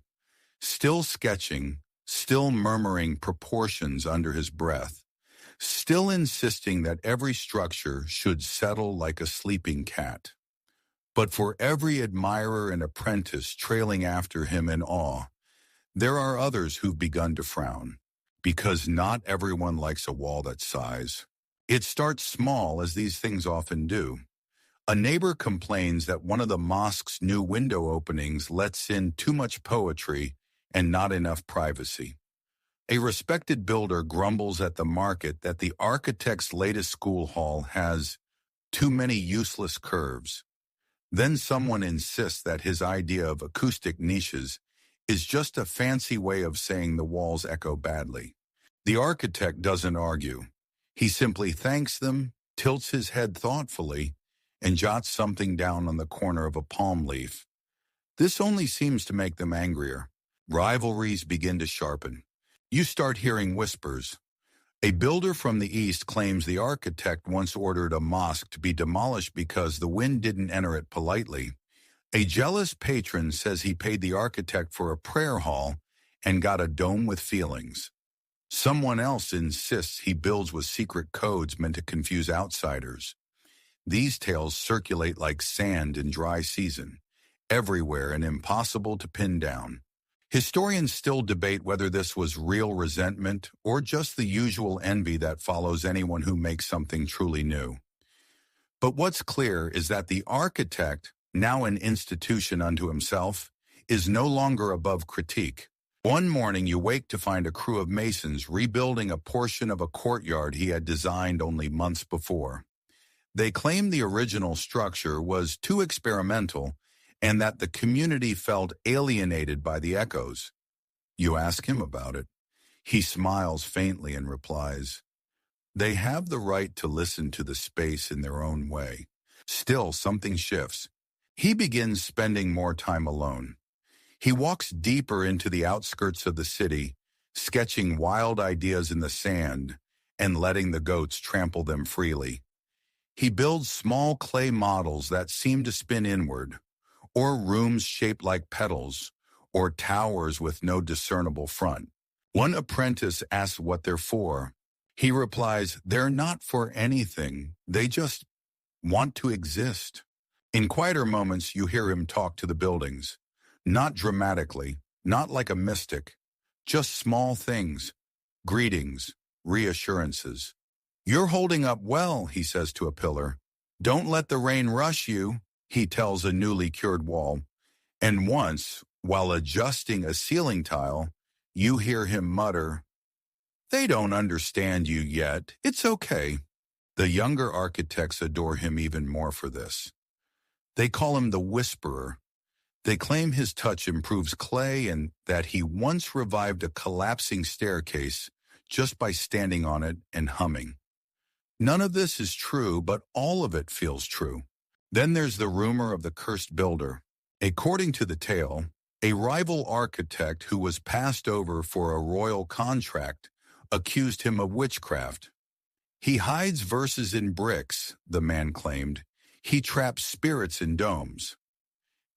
still sketching, still murmuring proportions under his breath, still insisting that every structure should settle like a sleeping cat. But for every admirer and apprentice trailing after him in awe, there are others who've begun to frown, because not everyone likes a wall that size. It starts small, as these things often do. A neighbor complains that one of the mosque's new window openings lets in too much poetry and not enough privacy. A respected builder grumbles at the market that the architect's latest school hall has too many useless curves. Then someone insists that his idea of acoustic niches is just a fancy way of saying the walls echo badly. The architect doesn't argue. He simply thanks them, tilts his head thoughtfully, and jots something down on the corner of a palm leaf. This only seems to make them angrier. Rivalries begin to sharpen. You start hearing whispers. A builder from the east claims the architect once ordered a mosque to be demolished because the wind didn't enter it politely. A jealous patron says he paid the architect for a prayer hall and got a dome with feelings. Someone else insists he builds with secret codes meant to confuse outsiders. These tales circulate like sand in dry season, everywhere and impossible to pin down. Historians still debate whether this was real resentment or just the usual envy that follows anyone who makes something truly new. But what's clear is that the architect, now an institution unto himself, is no longer above critique. One morning you wake to find a crew of masons rebuilding a portion of a courtyard he had designed only months before. They claim the original structure was too experimental and that the community felt alienated by the echoes. You ask him about it. He smiles faintly and replies, "They have the right to listen to the space in their own way." Still, something shifts. He begins spending more time alone. He walks deeper into the outskirts of the city, sketching wild ideas in the sand and letting the goats trample them freely. He builds small clay models that seem to spin inward, or rooms shaped like petals, or towers with no discernible front. One apprentice asks what they're for. He replies, "They're not for anything. They just want to exist." In quieter moments, you hear him talk to the buildings. Not dramatically, not like a mystic, just small things, greetings, reassurances. "You're holding up well," he says to a pillar. "Don't let the rain rush you," he tells a newly cured wall. And once, while adjusting a ceiling tile, you hear him mutter, "They don't understand you yet. It's okay." The younger architects adore him even more for this. They call him the Whisperer. They claim his touch improves clay and that he once revived a collapsing staircase just by standing on it and humming. None of this is true, but all of it feels true. Then there's the rumor of the cursed builder. According to the tale, a rival architect who was passed over for a royal contract accused him of witchcraft. "He hides verses in bricks," the man claimed. "He traps spirits in domes."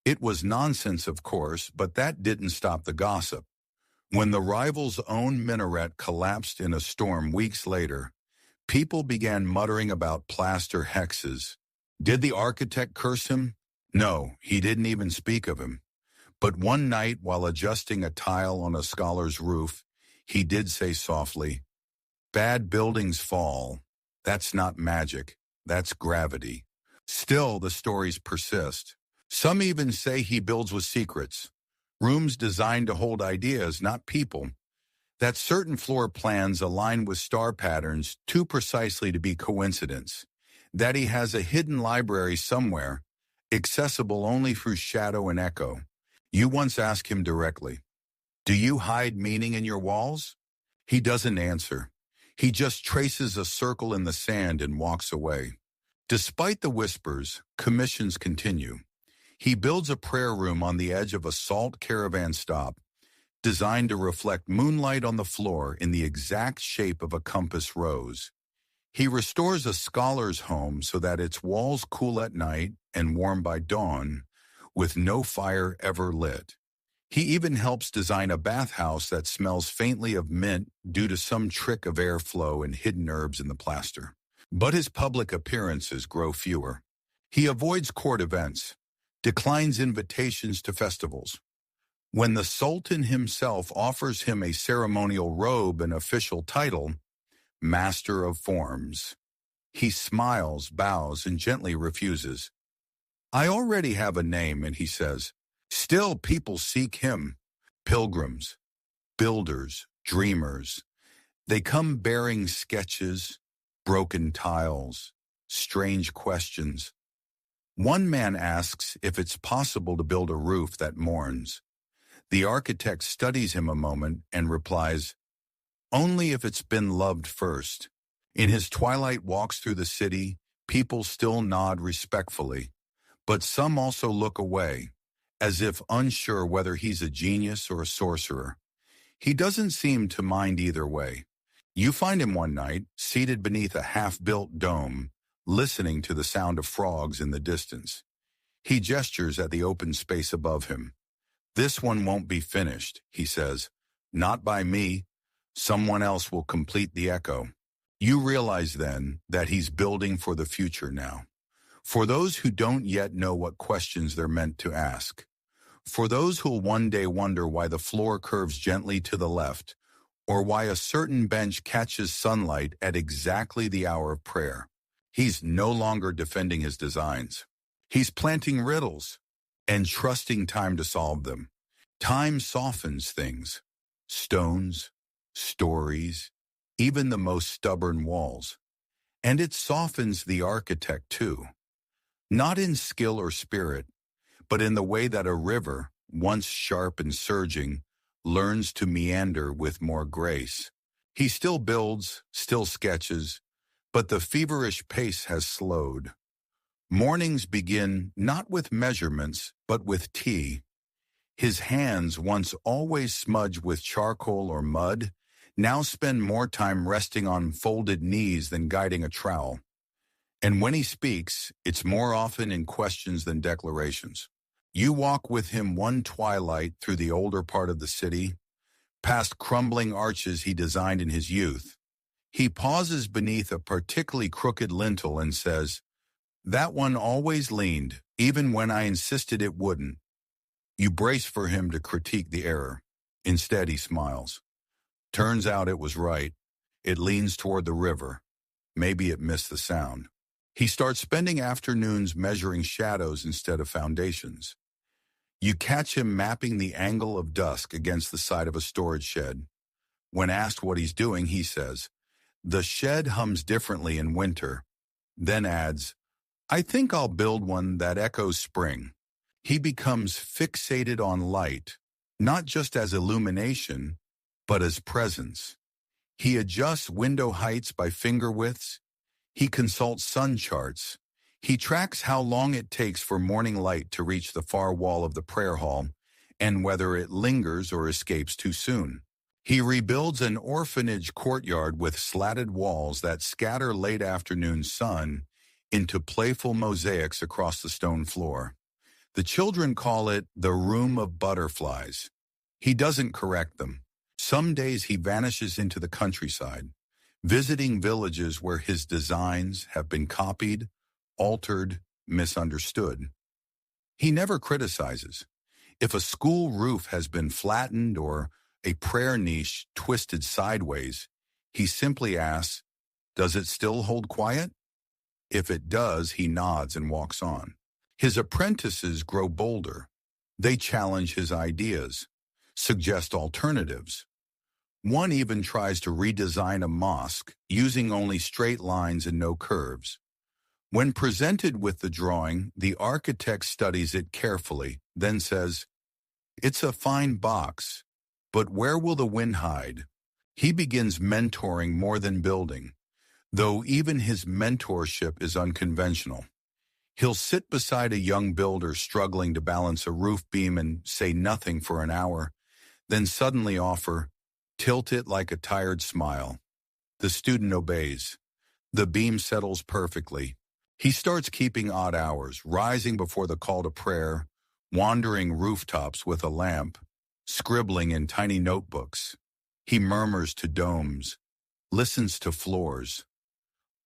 It was nonsense, of course, but that didn't stop the gossip. When the rival's own minaret collapsed in a storm weeks later, people began muttering about plaster hexes. Did the architect curse him? No, he didn't even speak of him. But one night, while adjusting a tile on a scholar's roof, he did say softly, "Bad buildings fall. That's not magic. That's gravity." Still, the stories persist. Some even say he builds with secrets, rooms designed to hold ideas, not people, that certain floor plans align with star patterns too precisely to be coincidence, that he has a hidden library somewhere, accessible only through shadow and echo. You once asked him directly, "Do you hide meaning in your walls?" He doesn't answer. He just traces a circle in the sand and walks away. Despite the whispers, commissions continue. He builds a prayer room on the edge of a salt caravan stop, designed to reflect moonlight on the floor in the exact shape of a compass rose. He restores a scholar's home so that its walls cool at night and warm by dawn, with no fire ever lit. He even helps design a bathhouse that smells faintly of mint due to some trick of airflow and hidden herbs in the plaster. But his public appearances grow fewer. He avoids court events, declines invitations to festivals. When the Sultan himself offers him a ceremonial robe and official title, Master of Forms, he smiles, bows, and gently refuses. I already have a name, and he says, still people seek him. Pilgrims, builders, dreamers. They come bearing sketches, broken tiles, strange questions. One man asks if it's possible to build a roof that mourns. The architect studies him a moment and replies, only if it's been loved first. In his twilight walks through the city, people still nod respectfully, but some also look away, as if unsure whether he's a genius or a sorcerer. He doesn't seem to mind either way. You find him one night, seated beneath a half-built dome, listening to the sound of frogs in the distance. He gestures at the open space above him. This one won't be finished, he says. Not by me. Someone else will complete the echo. You realize then that he's building for the future now. For those who don't yet know what questions they're meant to ask. For those who'll one day wonder why the floor curves gently to the left, or why a certain bench catches sunlight at exactly the hour of prayer. He's no longer defending his designs. He's planting riddles and trusting time to solve them. Time softens things. Stones, stories, even the most stubborn walls. And it softens the architect too. Not in skill or spirit, but in the way that a river, once sharp and surging, learns to meander with more grace. He still builds, still sketches, but the feverish pace has slowed. Mornings begin not with measurements, but with tea. His hands, once always smudged with charcoal or mud, now spend more time resting on folded knees than guiding a trowel. And when he speaks, it's more often in questions than declarations. You walk with him one twilight through the older part of the city, past crumbling arches he designed in his youth. He pauses beneath a particularly crooked lintel and says, that one always leaned, even when I insisted it wouldn't. You brace for him to critique the error. Instead, he smiles. Turns out it was right. It leans toward the river. Maybe it missed the sound. He starts spending afternoons measuring shadows instead of foundations. You catch him mapping the angle of dusk against the side of a storage shed. When asked what he's doing, he says, the shed hums differently in winter, then adds, I think I'll build one that echoes spring. He becomes fixated on light, not just as illumination, but as presence. He adjusts window heights by finger widths. He consults sun charts. He tracks how long it takes for morning light to reach the far wall of the prayer hall and whether it lingers or escapes too soon. He rebuilds an orphanage courtyard with slatted walls that scatter late afternoon sun into playful mosaics across the stone floor. The children call it the room of butterflies. He doesn't correct them. Some days he vanishes into the countryside, visiting villages where his designs have been copied, altered, misunderstood. He never criticizes. If a school roof has been flattened or a prayer niche twisted sideways, he simply asks, does it still hold quiet? If it does, he nods and walks on. His apprentices grow bolder. They challenge his ideas, suggest alternatives. One even tries to redesign a mosque using only straight lines and no curves. When presented with the drawing, the architect studies it carefully, then says, it's a fine box, but where will the wind hide? He begins mentoring more than building, though even his mentorship is unconventional. He'll sit beside a young builder struggling to balance a roof beam and say nothing for an hour, then suddenly offer, tilt it like a tired smile. The student obeys. The beam settles perfectly. He starts keeping odd hours, rising before the call to prayer, wandering rooftops with a lamp, scribbling in tiny notebooks. He murmurs to domes, listens to floors.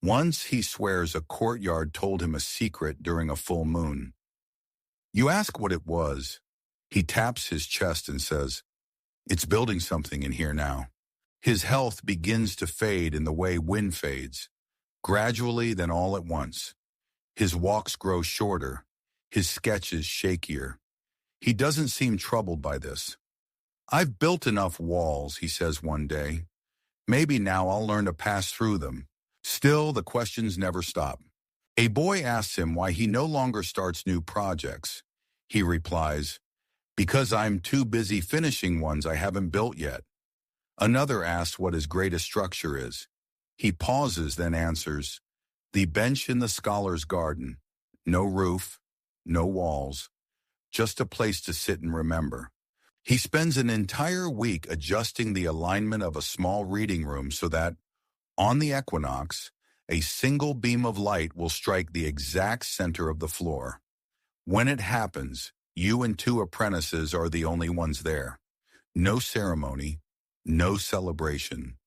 Once he swears a courtyard told him a secret during a full moon. You ask what it was. He taps his chest and says, "It's building something in here now." His health begins to fade in the way wind fades, gradually then all at once. His walks grow shorter, his sketches shakier. He doesn't seem troubled by this. "I've built enough walls," he says one day. "Maybe now I'll learn to pass through them." Still, the questions never stop. A boy asks him why he no longer starts new projects. He replies, "Because I'm too busy finishing ones I haven't built yet." Another asks what his greatest structure is. He pauses, then answers, "The bench in the scholar's garden. No roof, no walls, just a place to sit and remember." He spends an entire week adjusting the alignment of a small reading room so that, on the equinox, a single beam of light will strike the exact center of the floor. When it happens, you and two apprentices are the only ones there. No ceremony, no celebration,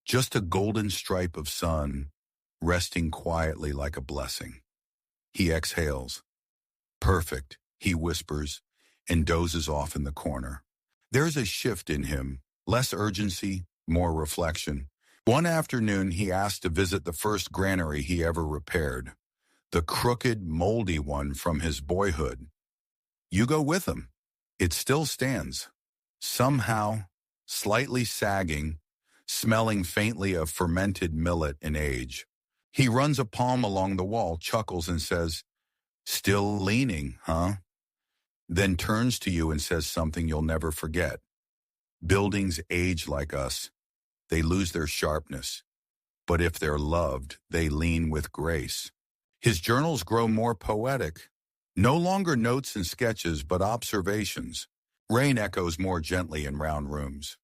just a golden stripe of sun resting quietly like a blessing. He exhales. "Perfect," he whispers, and dozes off in the corner. There's a shift in him, less urgency, more reflection. One afternoon, he asked to visit the first granary he ever repaired, the crooked, moldy one from his boyhood. You go with him. It still stands. Somehow, slightly sagging, smelling faintly of fermented millet and age. He runs a palm along the wall, chuckles and says, "Still leaning, huh?" Then turns to you and says something you'll never forget. "Buildings age like us. They lose their sharpness. But if they're loved, they lean with grace." His journals grow more poetic. No longer notes and sketches, but observations. Rain echoes more gently in round rooms.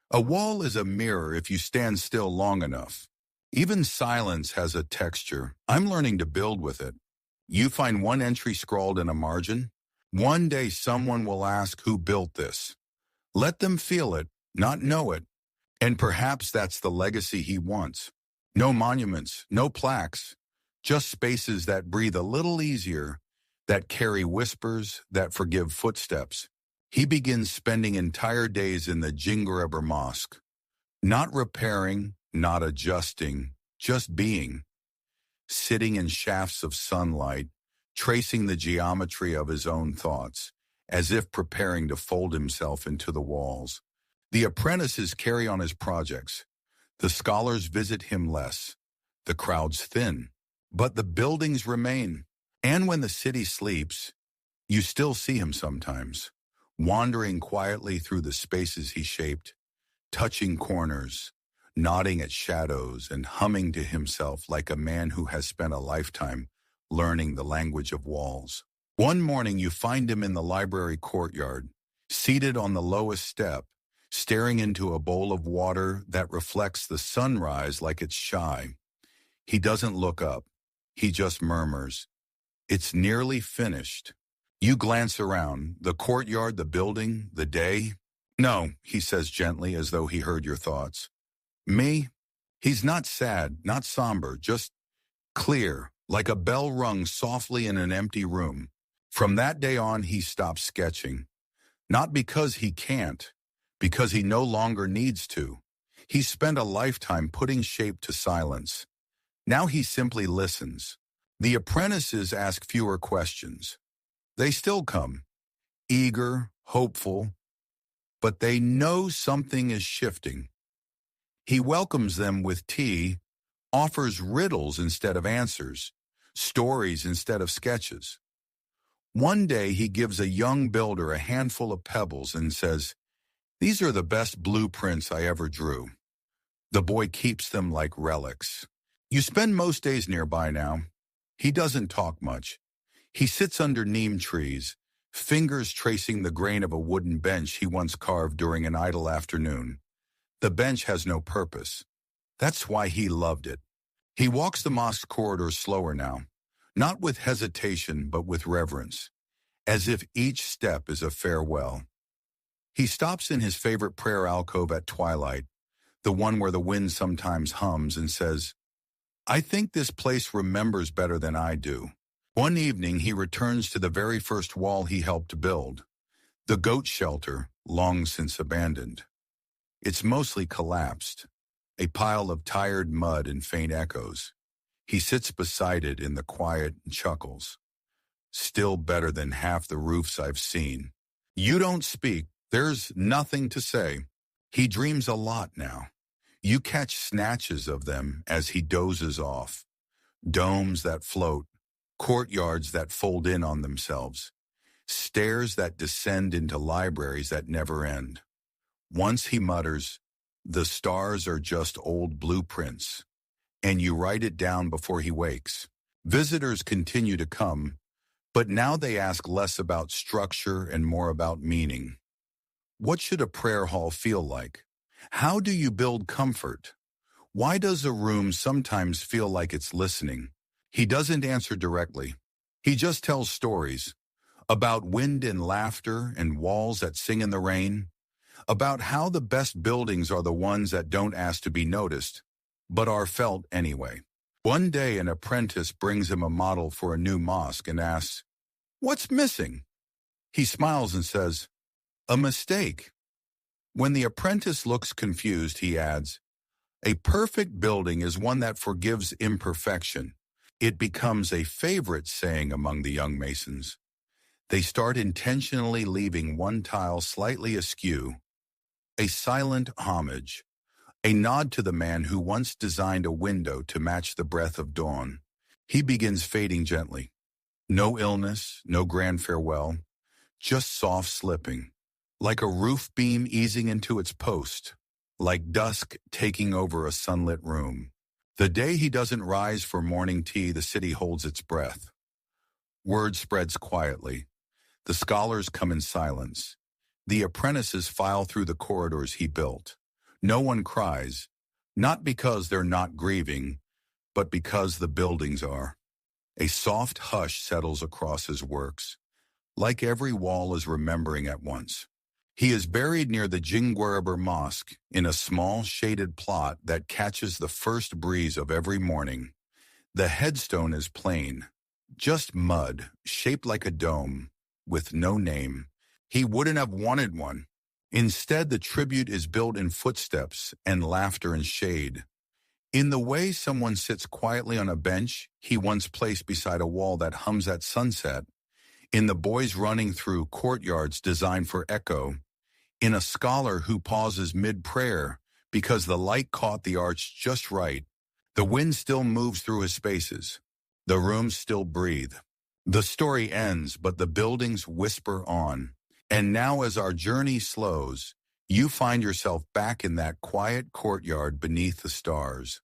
A wall is a mirror if you stand still long enough. Even silence has a texture. I'm learning to build with it. You find one entry scrawled in a margin. One day someone will ask who built this. Let them feel it, not know it. And perhaps that's the legacy he wants. No monuments, no plaques, just spaces that breathe a little easier, that carry whispers, that forgive footsteps. He begins spending entire days in the Jingareber Mosque, not repairing, not adjusting, just being, sitting in shafts of sunlight, tracing the geometry of his own thoughts, as if preparing to fold himself into the walls. The apprentices carry on his projects. The scholars visit him less. The crowds thin. But the buildings remain. And when the city sleeps, you still see him sometimes, wandering quietly through the spaces he shaped, touching corners, nodding at shadows, and humming to himself like a man who has spent a lifetime learning the language of walls. One morning you find him in the library courtyard, seated on the lowest step, staring into a bowl of water that reflects the sunrise like it's shy. He doesn't look up. He just murmurs, "It's nearly finished." You glance around, the courtyard, the building, the day. "No," he says gently, as though he heard your thoughts. "Me?" He's not sad, not somber, just clear, like a bell rung softly in an empty room. From that day on, he stops sketching. Not because he can't, because he no longer needs to. He spent a lifetime putting shape to silence. Now he simply listens. The apprentices ask fewer questions. They still come, eager, hopeful, but they know something is shifting. He welcomes them with tea, offers riddles instead of answers, stories instead of sketches. One day he gives a young builder a handful of pebbles and says, "These are the best blueprints I ever drew." The boy keeps them like relics. You spend most days nearby now. He doesn't talk much. He sits under neem trees, fingers tracing the grain of a wooden bench he once carved during an idle afternoon. The bench has no purpose. That's why he loved it. He walks the mosque corridors slower now, not with hesitation but with reverence, as if each step is a farewell. He stops in his favorite prayer alcove at twilight, the one where the wind sometimes hums, and says, "I think this place remembers better than I do." One evening he returns to the very first wall he helped build, the goat shelter, long since abandoned. It's mostly collapsed, a pile of tired mud and faint echoes. He sits beside it in the quiet and chuckles. "Still better than half the roofs I've seen." You don't speak. There's nothing to say. He dreams a lot now. You catch snatches of them as he dozes off. Domes that float, courtyards that fold in on themselves, stairs that descend into libraries that never end. Once he mutters, "The stars are just old blueprints," and you write it down before he wakes. Visitors continue to come, but now they ask less about structure and more about meaning. What should a prayer hall feel like? How do you build comfort? Why does a room sometimes feel like it's listening? He doesn't answer directly. He just tells stories about wind and laughter and walls that sing in the rain, about how the best buildings are the ones that don't ask to be noticed, but are felt anyway. One day an apprentice brings him a model for a new mosque and asks, "What's missing?" He smiles and says, "A mistake." When the apprentice looks confused, he adds, "A perfect building is one that forgives imperfection." It becomes a favorite saying among the young masons. They start intentionally leaving one tile slightly askew, a silent homage, a nod to the man who once designed a window to match the breath of dawn. He begins fading gently. No illness, no grand farewell, just soft slipping, like a roof beam easing into its post, like dusk taking over a sunlit room. The day he doesn't rise for morning tea, the city holds its breath. Word spreads quietly. The scholars come in silence. The apprentices file through the corridors he built. No one cries, not because they're not grieving, but because the buildings are. A soft hush settles across his works, like every wall is remembering at once. He is buried near the Jingwereber Mosque in a small shaded plot that catches the first breeze of every morning. The headstone is plain, just mud, shaped like a dome, with no name. He wouldn't have wanted one. Instead, the tribute is built in footsteps and laughter and shade. In the way someone sits quietly on a bench he once placed beside a wall that hums at sunset, in the boys running through courtyards designed for echo, in a scholar who pauses mid-prayer because the light caught the arch just right. The wind still moves through his spaces. The rooms still breathe. The story ends, but the buildings whisper on. And now as our journey slows, you find yourself back in that quiet courtyard beneath the stars.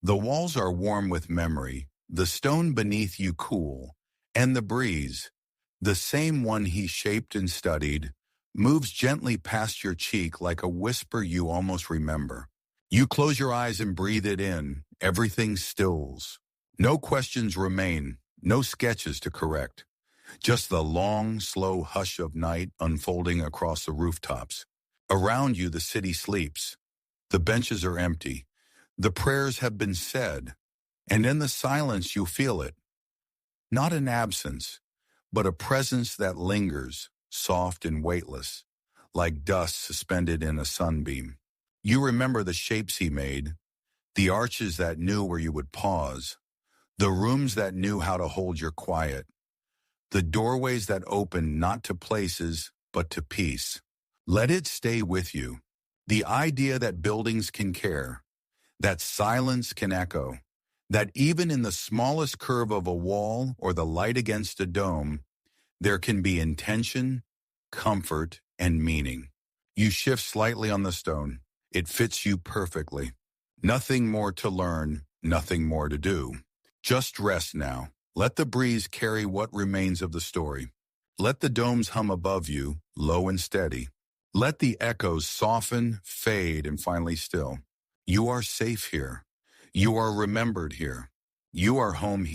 The walls are warm with memory, the stone beneath you cool, and the breeze, the same one he shaped and studied, moves gently past your cheek like a whisper you almost remember. You close your eyes and breathe it in. Everything stills. No questions remain, no sketches to correct. Just the long, slow hush of night unfolding across the rooftops. Around you, the city sleeps. The benches are empty. The prayers have been said. And in the silence, you feel it. Not an absence, but a presence that lingers, soft and weightless, like dust suspended in a sunbeam. You remember the shapes he made, the arches that knew where you would pause, the rooms that knew how to hold your quiet, the doorways that opened not to places, but to peace. Let it stay with you. The idea that buildings can care, that silence can echo, that even in the smallest curve of a wall or the light against a dome, there can be intention, comfort, and meaning. You shift slightly on the stone. It fits you perfectly. Nothing more to learn, nothing more to do. Just rest now. Let the breeze carry what remains of the story. Let the domes hum above you, low and steady. Let the echoes soften, fade, and finally still. You are safe here. You are remembered here. You are home here.